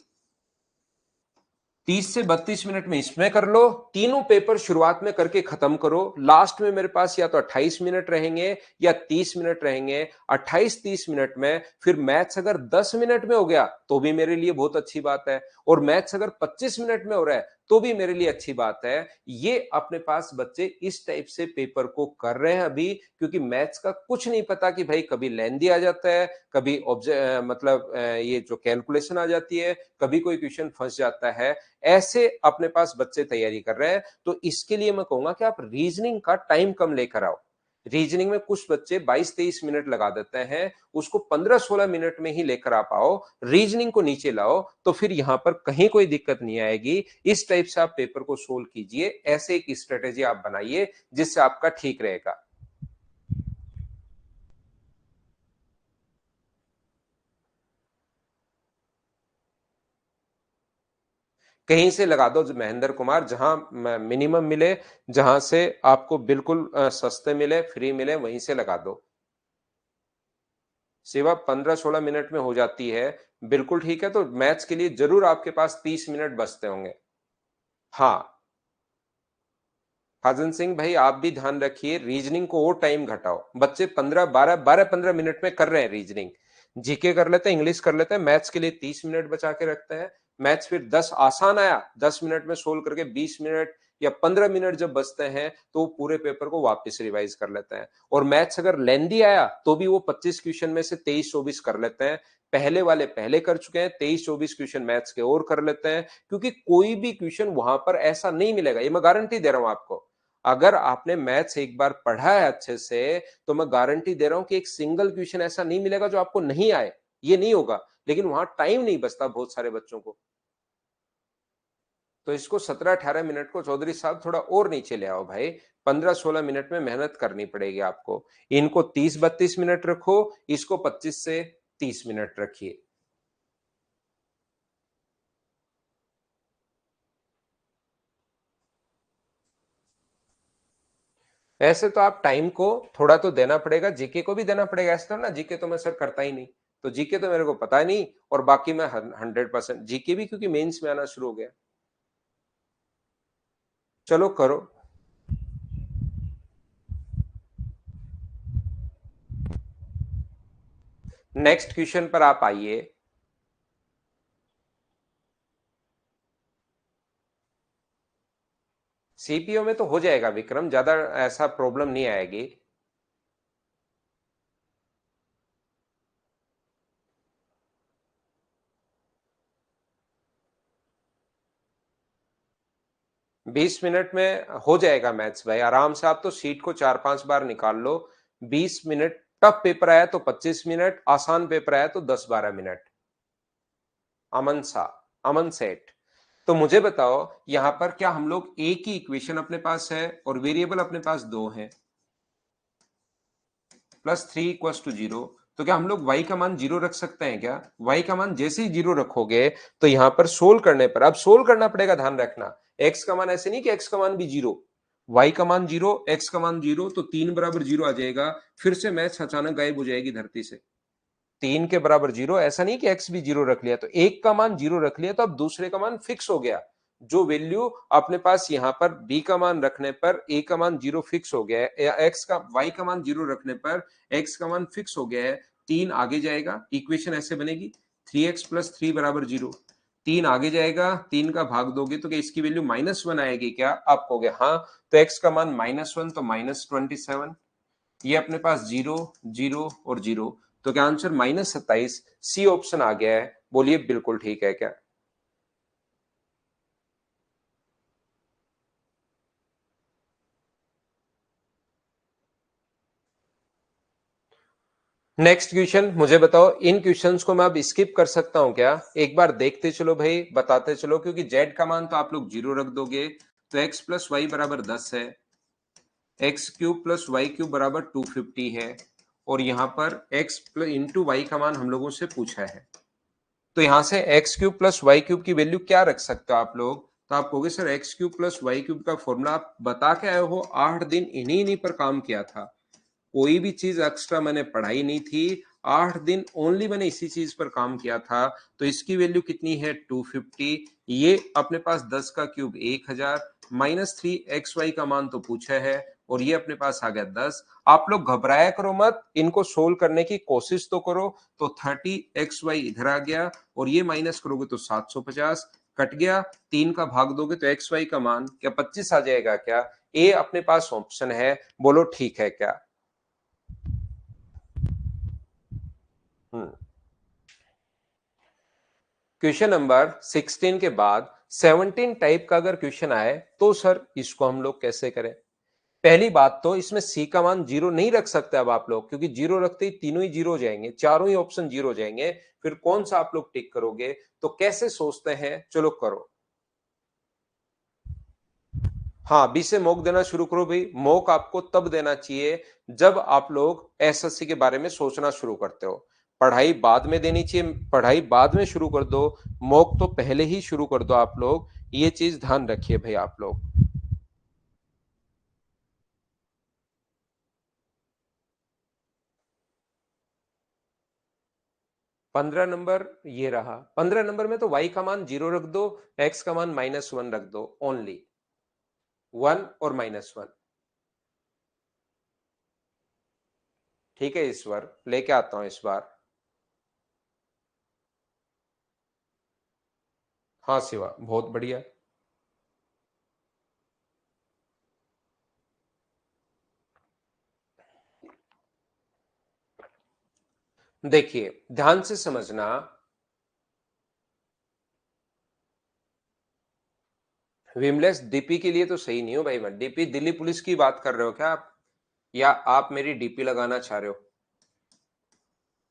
30 से 32 मिनट में इसमें कर लो, तीनों पेपर शुरुआत में करके खत्म करो, लास्ट में मेरे पास या तो 28 मिनट रहेंगे या 30 मिनट रहेंगे। 28-30 मिनट में फिर मैथ्स अगर 10 मिनट में हो गया तो भी मेरे लिए बहुत अच्छी बात है, और मैथ्स अगर 25 मिनट में हो रहा है तो भी मेरे लिए अच्छी बात है। ये अपने पास बच्चे इस टाइप से पेपर को कर रहे हैं अभी, क्योंकि मैथ्स का कुछ नहीं पता कि भाई कभी लेंदी आ जाता है, कभी मतलब ये जो कैलकुलेशन आ जाती है, कभी कोई क्वेश्चन फंस जाता है, ऐसे अपने पास बच्चे तैयारी कर रहे हैं। तो इसके लिए मैं कहूंगा कि आप रीजनिंग का टाइम कम लेकर आओ। रीजनिंग में कुछ बच्चे 22-23 मिनट लगा देते हैं, उसको 15-16 मिनट में ही लेकर आ पाओ, रीजनिंग को नीचे लाओ, तो फिर यहां पर कहीं कोई दिक्कत नहीं आएगी। इस टाइप से आप पेपर को सोल्व कीजिए, ऐसे एक स्ट्रेटेजी आप बनाइए जिससे आपका ठीक रहेगा। कहीं से लगा दो महेंद्र कुमार, जहां मिनिमम मिले, जहां से आपको बिल्कुल सस्ते मिले, फ्री मिले, वहीं से लगा दो। सेवा 15-16 मिनट में हो जाती है, बिल्कुल ठीक है। तो मैथ्स के लिए जरूर आपके पास 30 मिनट बचते होंगे। हाँ, हाजन सिंह भाई आप भी ध्यान रखिए, रीजनिंग को और टाइम घटाओ। बच्चे 15-12 15 मिनट में कर रहे हैं रीजनिंग, जीके कर लेते हैं, इंग्लिश कर लेते हैं, मैथ्स के लिए 30 मिनट बचा के रखते हैं। मैथ्स फिर 10 आसान आया, 10 मिनट में सोल्व करके 20 मिनट या 15 मिनट जब बचते हैं तो पूरे पेपर को वापस रिवाइज कर लेते हैं। और मैथ्स अगर लेंदी आया तो भी वो 25 क्वेश्चन में से 23-24 कर लेते हैं। पहले वाले पहले कर चुके हैं, 23-24 क्वेश्चन मैथ्स के और कर लेते हैं, क्योंकि कोई भी क्वेश्चन वहां पर ऐसा नहीं मिलेगा, ये मैं गारंटी दे रहा हूं आपको। अगर आपने मैथ्स एक बार पढ़ा है अच्छे से तो मैं गारंटी दे रहा हूं कि एक सिंगल क्वेश्चन ऐसा नहीं मिलेगा जो आपको नहीं आए, ये नहीं होगा। लेकिन वहां टाइम नहीं बचता बहुत सारे बच्चों को, तो इसको 17-18 मिनट को चौधरी साहब थोड़ा और नीचे ले आओ भाई। 15-16 मिनट में मेहनत करनी पड़ेगी आपको। इनको 30-32 मिनट रखो, इसको 25 से 30 मिनट रखिए। ऐसे तो आप टाइम को थोड़ा तो देना पड़ेगा, जीके को भी देना पड़ेगा। ऐसा तो ना जीके तो मैं सर करता ही नहीं, तो जीके तो मेरे को पता नहीं, और बाकी मैं 100% जीके भी, क्योंकि मेंस में आना शुरू हो गया। चलो करो। नेक्स्ट क्वेश्चन पर आप आइए। सीपीओ में तो हो जाएगा विक्रम, ज्यादा ऐसा प्रॉब्लम नहीं आएगी। 20 मिनट में हो जाएगा मैथ्स भाई, आराम से। आप तो सीट को 4-5 बार निकाल लो। 20 मिनट, टफ पेपर आया तो 25 मिनट, आसान पेपर आया तो 10-12 मिनट। अमन सा, अमन सेठ। तो मुझे बताओ, यहां पर क्या हम लोग एक ही इक्वेशन अपने पास है और वेरिएबल अपने पास दो हैं, +3 = 0, तो क्या हम लोग y का मान 0 रख सकते हैं क्या? y का मान जैसे ही 0 रखोगे तो यहां पर सोल्व करने पर, अब सोल्व करना पड़ेगा, ध्यान रखना। x का मान ऐसे नहीं कि x का मान भी 0, y का मान 0, x का मान 0, तो 3 बराबर 0 आ जाएगा। फिर से मैथ्स अचानक गायब हो जाएगी धरती से। 3 के बराबर 0, ऐसा नहीं कि x भी 0 रख लिया, तो एक का मान 0 रख लिया तो अब दूसरे का मान फिक्स हो गया। जो वैल्यू अपने पास यहां पर b का मान रखने पर a का मान 0 फिक्स हो गया है, या x का y का मान 0 रखने पर x का मान फिक्स हो गया है। 3 आगे जाएगा, इक्वेशन ऐसे बनेगी 3x + 3 = 0। 3 आगे जाएगा, 3 का भाग दोगे तो क्या इसकी वैल्यू -1 आएगी क्या? आप कहोगे हाँ, तो x का मान -1 तो -27, ये अपने पास 0 0 और 0, तो क्या आंसर -27, सी ऑप्शन आ गया है। बोलिए बिल्कुल ठीक है क्या? नेक्स्ट क्वेश्चन, मुझे बताओ इन क्वेश्चंस को मैं अब स्किप कर सकता हूं क्या? एक बार देखते चलो भाई, बताते चलो, क्योंकि z का मान तो आप लोग 0 रख दोगे, तो x प्लस वाई बराबर 10 है, X cube plus Y cube बराबर 250 है, और यहाँ पर x प्लस इंटू वाई का मान हम लोगों से पूछा है। तो यहां से X cube plus Y cube की वैल्यू क्या रख सकते हो आप लोग? तो आप कहोगे sir X cube plus Y cube का फॉर्मूला आप बता के आए हो, 8 दिन इन्हीं पर काम किया था, कोई भी चीज एक्स्ट्रा मैंने पढ़ाई नहीं थी, 8 दिन ओनली मैंने इसी चीज पर काम किया था। तो इसकी वैल्यू कितनी है? 250। ये अपने पास 10 का क्यूब 1000, -3xy का मान तो पूछा है, और ये अपने पास आ गया 10। आप लोग घबराया करो मत, इनको सोल्व करने की कोशिश तो करो। तो 30xy इधर आ गया, और ये माइनस करोगे तो 750 कट गया, 3 का भाग दोगे तो xy का मान क्या 25 आ जाएगा क्या? ए अपने पास ऑप्शन है, बोलो ठीक है क्या? क्वेश्चन नंबर 16 के बाद 17 टाइप का अगर क्वेश्चन आए तो सर इसको हम लोग कैसे करें? पहली बात तो इसमें सी का मान 0 नहीं रख सकते अब आप लोग, क्योंकि 0 रखते ही तीनों ही 0 हो जाएंगे, चारों ही ऑप्शन 0 हो जाएंगे, फिर कौन सा आप लोग टिक करोगे? तो कैसे सोचते हैं, चलो करो। हाँ, बी से मॉक देना शुरू करो भाई। मॉक आपको तब देना चाहिए जब आप लोग एसएससी के बारे में सोचना शुरू करते हो। पढ़ाई बाद में देनी चाहिए, पढ़ाई बाद में शुरू कर दो, मॉक तो पहले ही शुरू कर दो आप लोग, ये चीज ध्यान रखिए भाई आप लोग। 15 नंबर ये रहा, 15 नंबर में तो y का मान 0 रख दो, x का मान -1 रख दो, ओनली 1 और -1। ठीक है ईश्वर, लेके आता हूं इस बार। हाँ शिवा, बहुत बढ़िया। देखिए ध्यान से समझना, विमलेस डीपी के लिए तो सही नहीं हो भाई। मैं डीपी दिल्ली पुलिस की बात कर रहे हो क्या आप, या आप मेरी डीपी लगाना चाह रहे हो?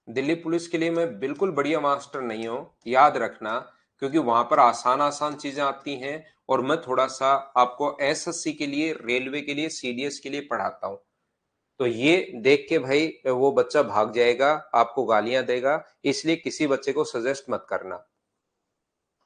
दिल्ली पुलिस के लिए मैं बिल्कुल बढ़िया मास्टर नहीं हूं, याद रखना, क्योंकि वहां पर आसान आसान चीजें आती हैं, और मैं थोड़ा सा आपको एसएससी के लिए, रेलवे के लिए, सीडीएस के लिए पढ़ाता हूं। तो ये देख के भाई वो बच्चा भाग जाएगा, आपको गालियां देगा, इसलिए किसी बच्चे को सजेस्ट मत करना।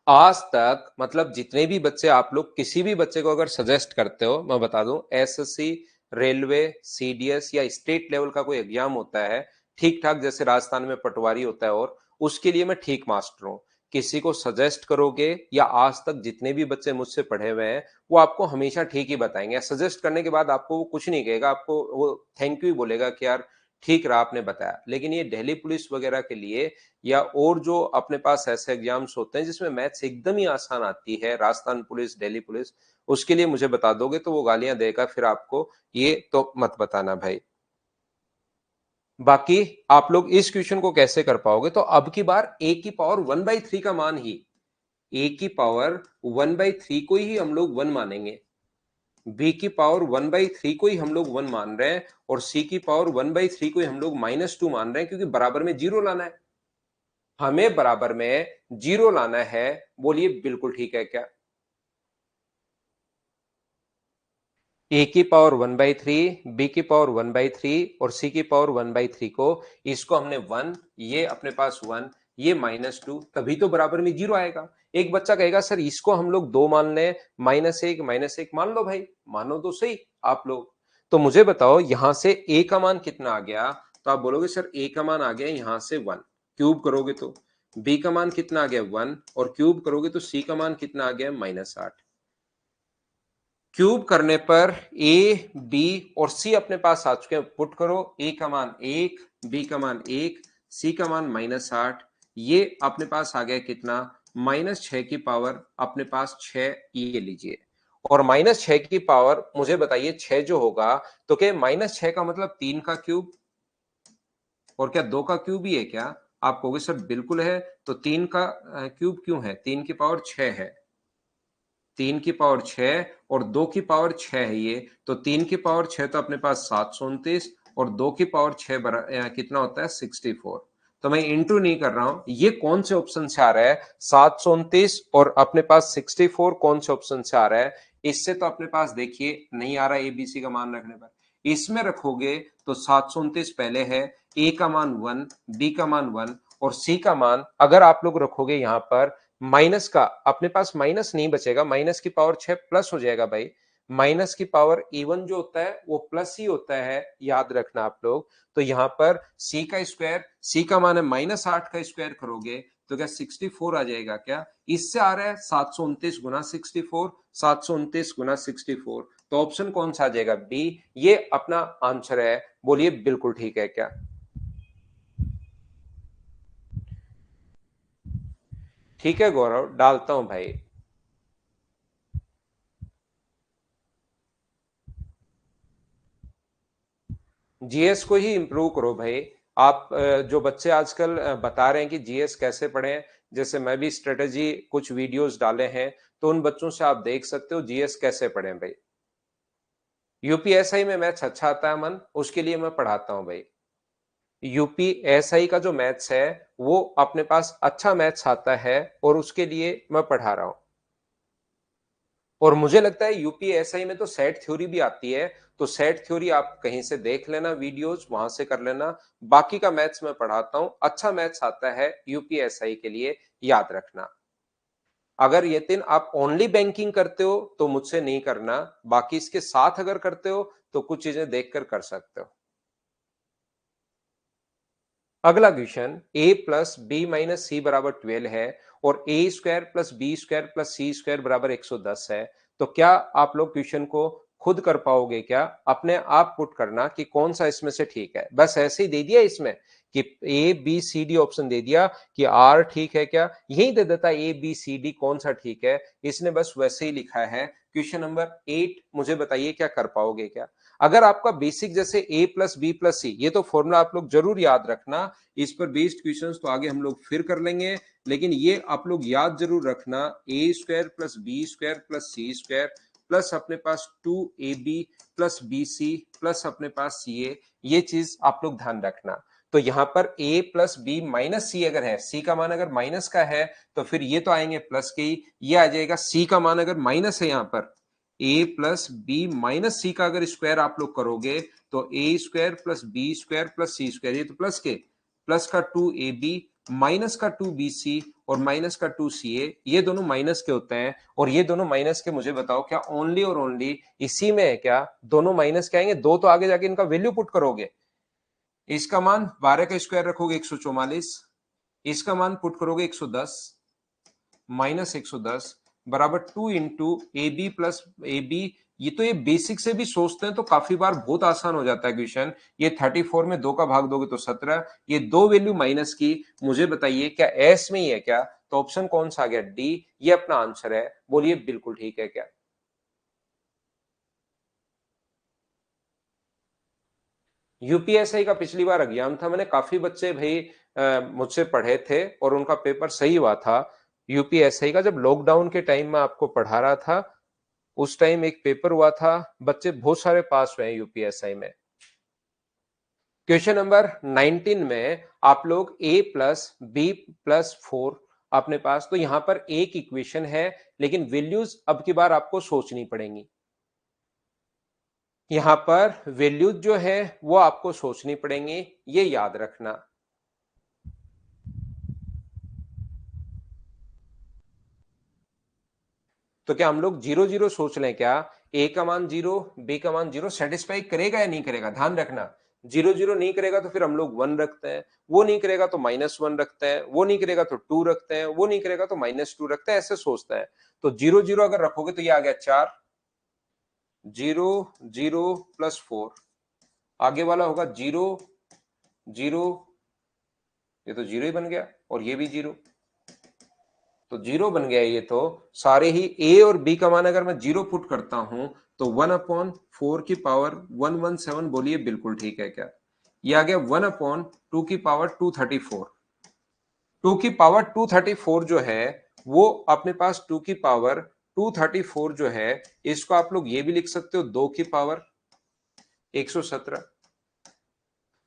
आज तक मतलब जितने भी बच्चे आप लोग किसी भी बच्चे को अगर सजेस्ट करते हो, मैं बता दूं, एसएससी, रेलवे, सीडीएस या स्टेट लेवल का कोई एग्जाम होता है ठीक ठाक, जैसे राजस्थान में पटवारी होता है, और उसके लिए मैं ठीक मास्टर हूं। किसी को सजेस्ट करोगे, या आज तक जितने भी बच्चे मुझसे पढ़े हुए हैं, वो आपको हमेशा ठीक ही बताएंगे। सजेस्ट करने के बाद आपको वो कुछ नहीं कहेगा, आपको वो थैंक यू ही बोलेगा कि यार ठीक रहा आपने बताया। लेकिन ये दिल्ली पुलिस वगैरह के लिए, या और जो अपने पास ऐसे एग्जाम्स होते हैं जिसमें मैथ्स एकदम ही आसान आती है, राजस्थान पुलिस, दिल्ली पुलिस, उसके लिए मुझे बता दोगे तो वो गालियां देगा फिर आपको, ये तो मत बताना भाई। बाकी आप लोग इस क्वेश्चन को कैसे कर पाओगे? तो अब की बार ए की पावर 1/3 का मान ही, ए की पावर 1/3 को ही हम लोग 1 मानेंगे, बी की पावर 1/3 को ही हम लोग 1 मान रहे हैं, और सी की पावर 1/3 को ही हम लोग -2 मान रहे हैं, क्योंकि बराबर में जीरो लाना है। हमें बराबर में जीरो लाना है, बोलिए बिल्कुल ठीक है क्या? ए की पावर 1/3, बी की पावर 1/3 और सी की पावर 1/3 को, इसको हमने 1, ये अपने पास 1, ये -2, तभी तो बराबर में जीरो आएगा। एक बच्चा कहेगा सर इसको हम लोग 2 मान लें, -1 मान लो भाई, मानो तो सही आप लोग। तो मुझे बताओ यहां से ए का मान कितना आ गया? तो आप बोलोगे सर ए का मान आ गया यहां से 1, क्यूब करोगे तो। बी का मान कितना आ गया 1, और क्यूब करोगे तो सी का मान कितना आ गया -8। क्यूब करने पर ए, बी और सी अपने पास आ चुके हैं, पुट करो। ए का मान 1, बी का मान 1, सी का मान -8, ये अपने पास आ गया कितना? -6 की पावर अपने पास 6, ये लीजिए। और -6 की पावर मुझे बताइए 6 जो होगा, तो क्या -6 का मतलब 3 का क्यूब, और क्या 2 का क्यूब ही है क्या? आप कहोगे सर बिल्कुल है, तो 3 का क्यूब क्यों है? 3 की पावर 6 है, 3 की पावर 6 और 2 की पावर 6 है ये, तो 3 की पावर 6 तो अपने पास 729, और 2 की पावर 6 कितना होता है 64। तो मैं इंटू नहीं कर रहा हूं, ये कौन से ऑप्शन से आ रहा है 729 और अपने पास 64 कौन से ऑप्शन से आ रहा है, इससे तो अपने पास देखिए नहीं आ रहा एबीसी का मान रखने पर। इसमें रखोगे तो 729 पहले है, ए का मान 1, बी का मान 1 और सी का मान अगर आप लोग रखोगे यहां पर माइनस का, अपने पास माइनस नहीं बचेगा, माइनस की पावर 6 प्लस हो जाएगा भाई। माइनस की पावर इवन जो होता है वो प्लस ही होता है, याद रखना आप लोग। तो यहां पर सी का स्क्वायर, सी का मान है -8 का स्क्वायर करोगे तो क्या 64 आ जाएगा क्या, इससे आ रहा है 729 गुना 64, 729 गुना 64। तो ऑप्शन कौन सा आ जाएगा बी, ये अपना आंसर है। बोलिए बिल्कुल ठीक है क्या। ठीक है गौरव, डालता हूं भाई। जीएस को ही इंप्रूव करो भाई। आप जो बच्चे आजकल बता रहे हैं कि जीएस कैसे पढ़ें, जैसे मैं भी स्ट्रेटेजी कुछ वीडियोस डाले हैं, तो उन बच्चों से आप देख सकते हो जीएस कैसे पढ़ें भाई। यूपीएसआई में मैथ्स अच्छा आता है मन, उसके लिए मैं पढ़ाता हूं भाई। यूपीएसआई का जो मैथ्स है वो अपने पास अच्छा मैथ्स आता है और उसके लिए मैं पढ़ा रहा हूं। और मुझे लगता है यूपीएसआई में तो सेट थ्योरी भी आती है, तो सेट थ्योरी आप कहीं से देख लेना, वीडियोस वहां से कर लेना। बाकी का मैथ्स मैं पढ़ाता हूं, अच्छा मैथ्स आता है यूपीएसआई के लिए, याद रखना। अगर ये दिन आप ओनली बैंकिंग करते हो तो मुझसे नहीं करना, बाकी इसके साथ अगर करते हो तो कुछ चीजें देखकर कर सकते हो। अगला question, A plus B minus C बराबर 12 है और A square plus B square plus C square बराबर 110 है। तो क्या आप लोग क्वेश्चन को खुद कर पाओगे क्या, अपने आप पुट करना कि कौन सा इसमें से ठीक है। बस ऐसे ही दे दिया इसमें कि A B C D option दे दिया कि आर ठीक है क्या, यही दे देता ए बी सी डी कौन सा ठीक है, इसने बस वैसे ही लिखा है। क्वेश्चन नंबर 8 मुझे बताइए क्या कर पाओगे क्या। अगर आपका बेसिक जैसे ए प्लस बी प्लस सी, ये तो फॉर्मूला आप लोग जरूर याद रखना, इस पर बेस्ड क्वेश्चंस तो आगे हम लोग फिर कर लेंगे, लेकिन ये आप लोग याद जरूर रखना, A square plus B square plus C square plus अपने पास 2ab plus B C plus अपने पास सी ए, ये चीज आप लोग ध्यान रखना। तो यहां पर a प्लस बी माइनस सी अगर है, c का मान अगर माइनस का है तो फिर ये तो आएंगे प्लस के ही, ये आ जाएगा c का मान अगर माइनस है यहां पर a plus B minus C का अगर स्क्वायर आप लोग करोगे तो A square plus B square plus C square, ये तो प्लस के, प्लस का 2ab माइनस का 2bc और माइनस का 2ca, ये दोनों माइनस के होते हैं। और ये दोनों माइनस के मुझे बताओ क्या ओनली और ओनली इसी में है क्या, दोनों माइनस के आएंगे, दो तो आगे जाके इनका वैल्यू पुट करोगे। इसका मान 12 का स्क्वायर रखोगे 144, इसका मान पुट करोगे 110 माइनस 110 बराबर 2 into A B plus A B. ये तो ये बेसिक से भी सोचते हैं तो काफी बार बहुत आसान हो जाता है क्वेश्चन। ये 34 में 2 का भाग दोगे तो 17, ये दो वैल्यू माइनस की, मुझे बताइए क्या एस में ही है क्या। तो ऑप्शन कौन सा आ गया डी, ये अपना आंसर है। बोलिए बिल्कुल ठीक है क्या। यूपीएसआई का पिछली बार एग्जाम था, मैंने काफी बच्चे भाई मुझसे पढ़े थे और उनका पेपर सही हुआ था। यूपीएसआई का जब लॉकडाउन के टाइम में आपको पढ़ा रहा था, उस टाइम एक पेपर हुआ था, बच्चे बहुत सारे पास हुए हैं यूपीएसआई में। क्वेश्चन नंबर 19 में आप लोग a प्लस बी प्लस 4 अपने पास, तो यहां पर एक इक्वेशन है लेकिन वैल्यूज अब की बार आपको सोचनी पड़ेंगी। यहां पर वैल्यूज जो है वो आपको सोचनी पड़ेंगी, ये याद रखना। तो क्या हम लोग जीरो जीरो सोच लें क्या, ए का मान जीरो बी का मान जीरो सेटिस्फाई करेगा या नहीं करेगा, ध्यान रखना। जीरो जीरो नहीं करेगा तो फिर हम लोग वन रखते हैं, वो नहीं करेगा तो -1 रखते हैं, वो नहीं करेगा तो 2 रखते हैं, वो नहीं करेगा तो -2 रखते हैं, ऐसे सोचते हैं। तो जीरो जीरो अगर रखोगे तो ये आ गया 4, जीरो जीरो प्लस 4, आगे वाला होगा जीरो जीरो, ये तो जीरो ही बन गया और ये भी जीरो, तो जीरो बन गया। ये तो सारे ही ए और बी का मान अगर मैं जीरो पुट करता हूं तो 1/4 की पावर 117, बोलिए बिल्कुल ठीक है क्या। ये आ गया 1/2 की पावर 234। 2 की पावर 234 जो है वो अपने पास 2 की पावर 234 जो है, इसको आप लोग ये भी लिख सकते हो 2 की पावर 117।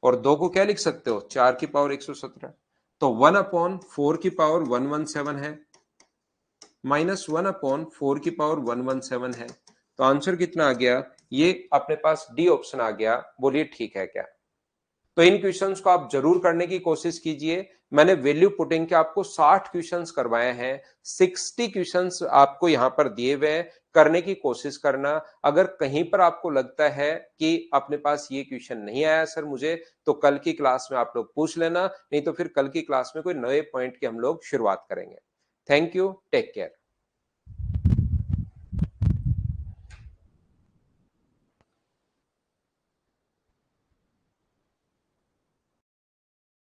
और 2 को क्या लिख सकते हो, 4 की पावर 117। तो 1/4 की पावर 117 है, माइनस 1/4 की पावर 117 है। तो आंसर कितना आ गया, ये अपने पास डी ऑप्शन आ गया। बोलिए ठीक है क्या? तो इन क्वेश्चंस को आप जरूर करने की कोशिश कीजिए। मैंने वैल्यू पुटिंग के आपको 60 क्वेश्चंस करवाए हैं, 60 क्वेश्चंस आपको यहां पर दिए हुए हैं, करने की कोशिश करना। अगर कहीं पर आपको लगता है कि अपने पास ये क्वेश्चन नहीं आया सर मुझे, तो कल की क्लास में आप लोग पूछ लेना, नहीं तो फिर कल की क्लास में कोई नए पॉइंट की हम लोग शुरुआत करेंगे। Thank you, take care.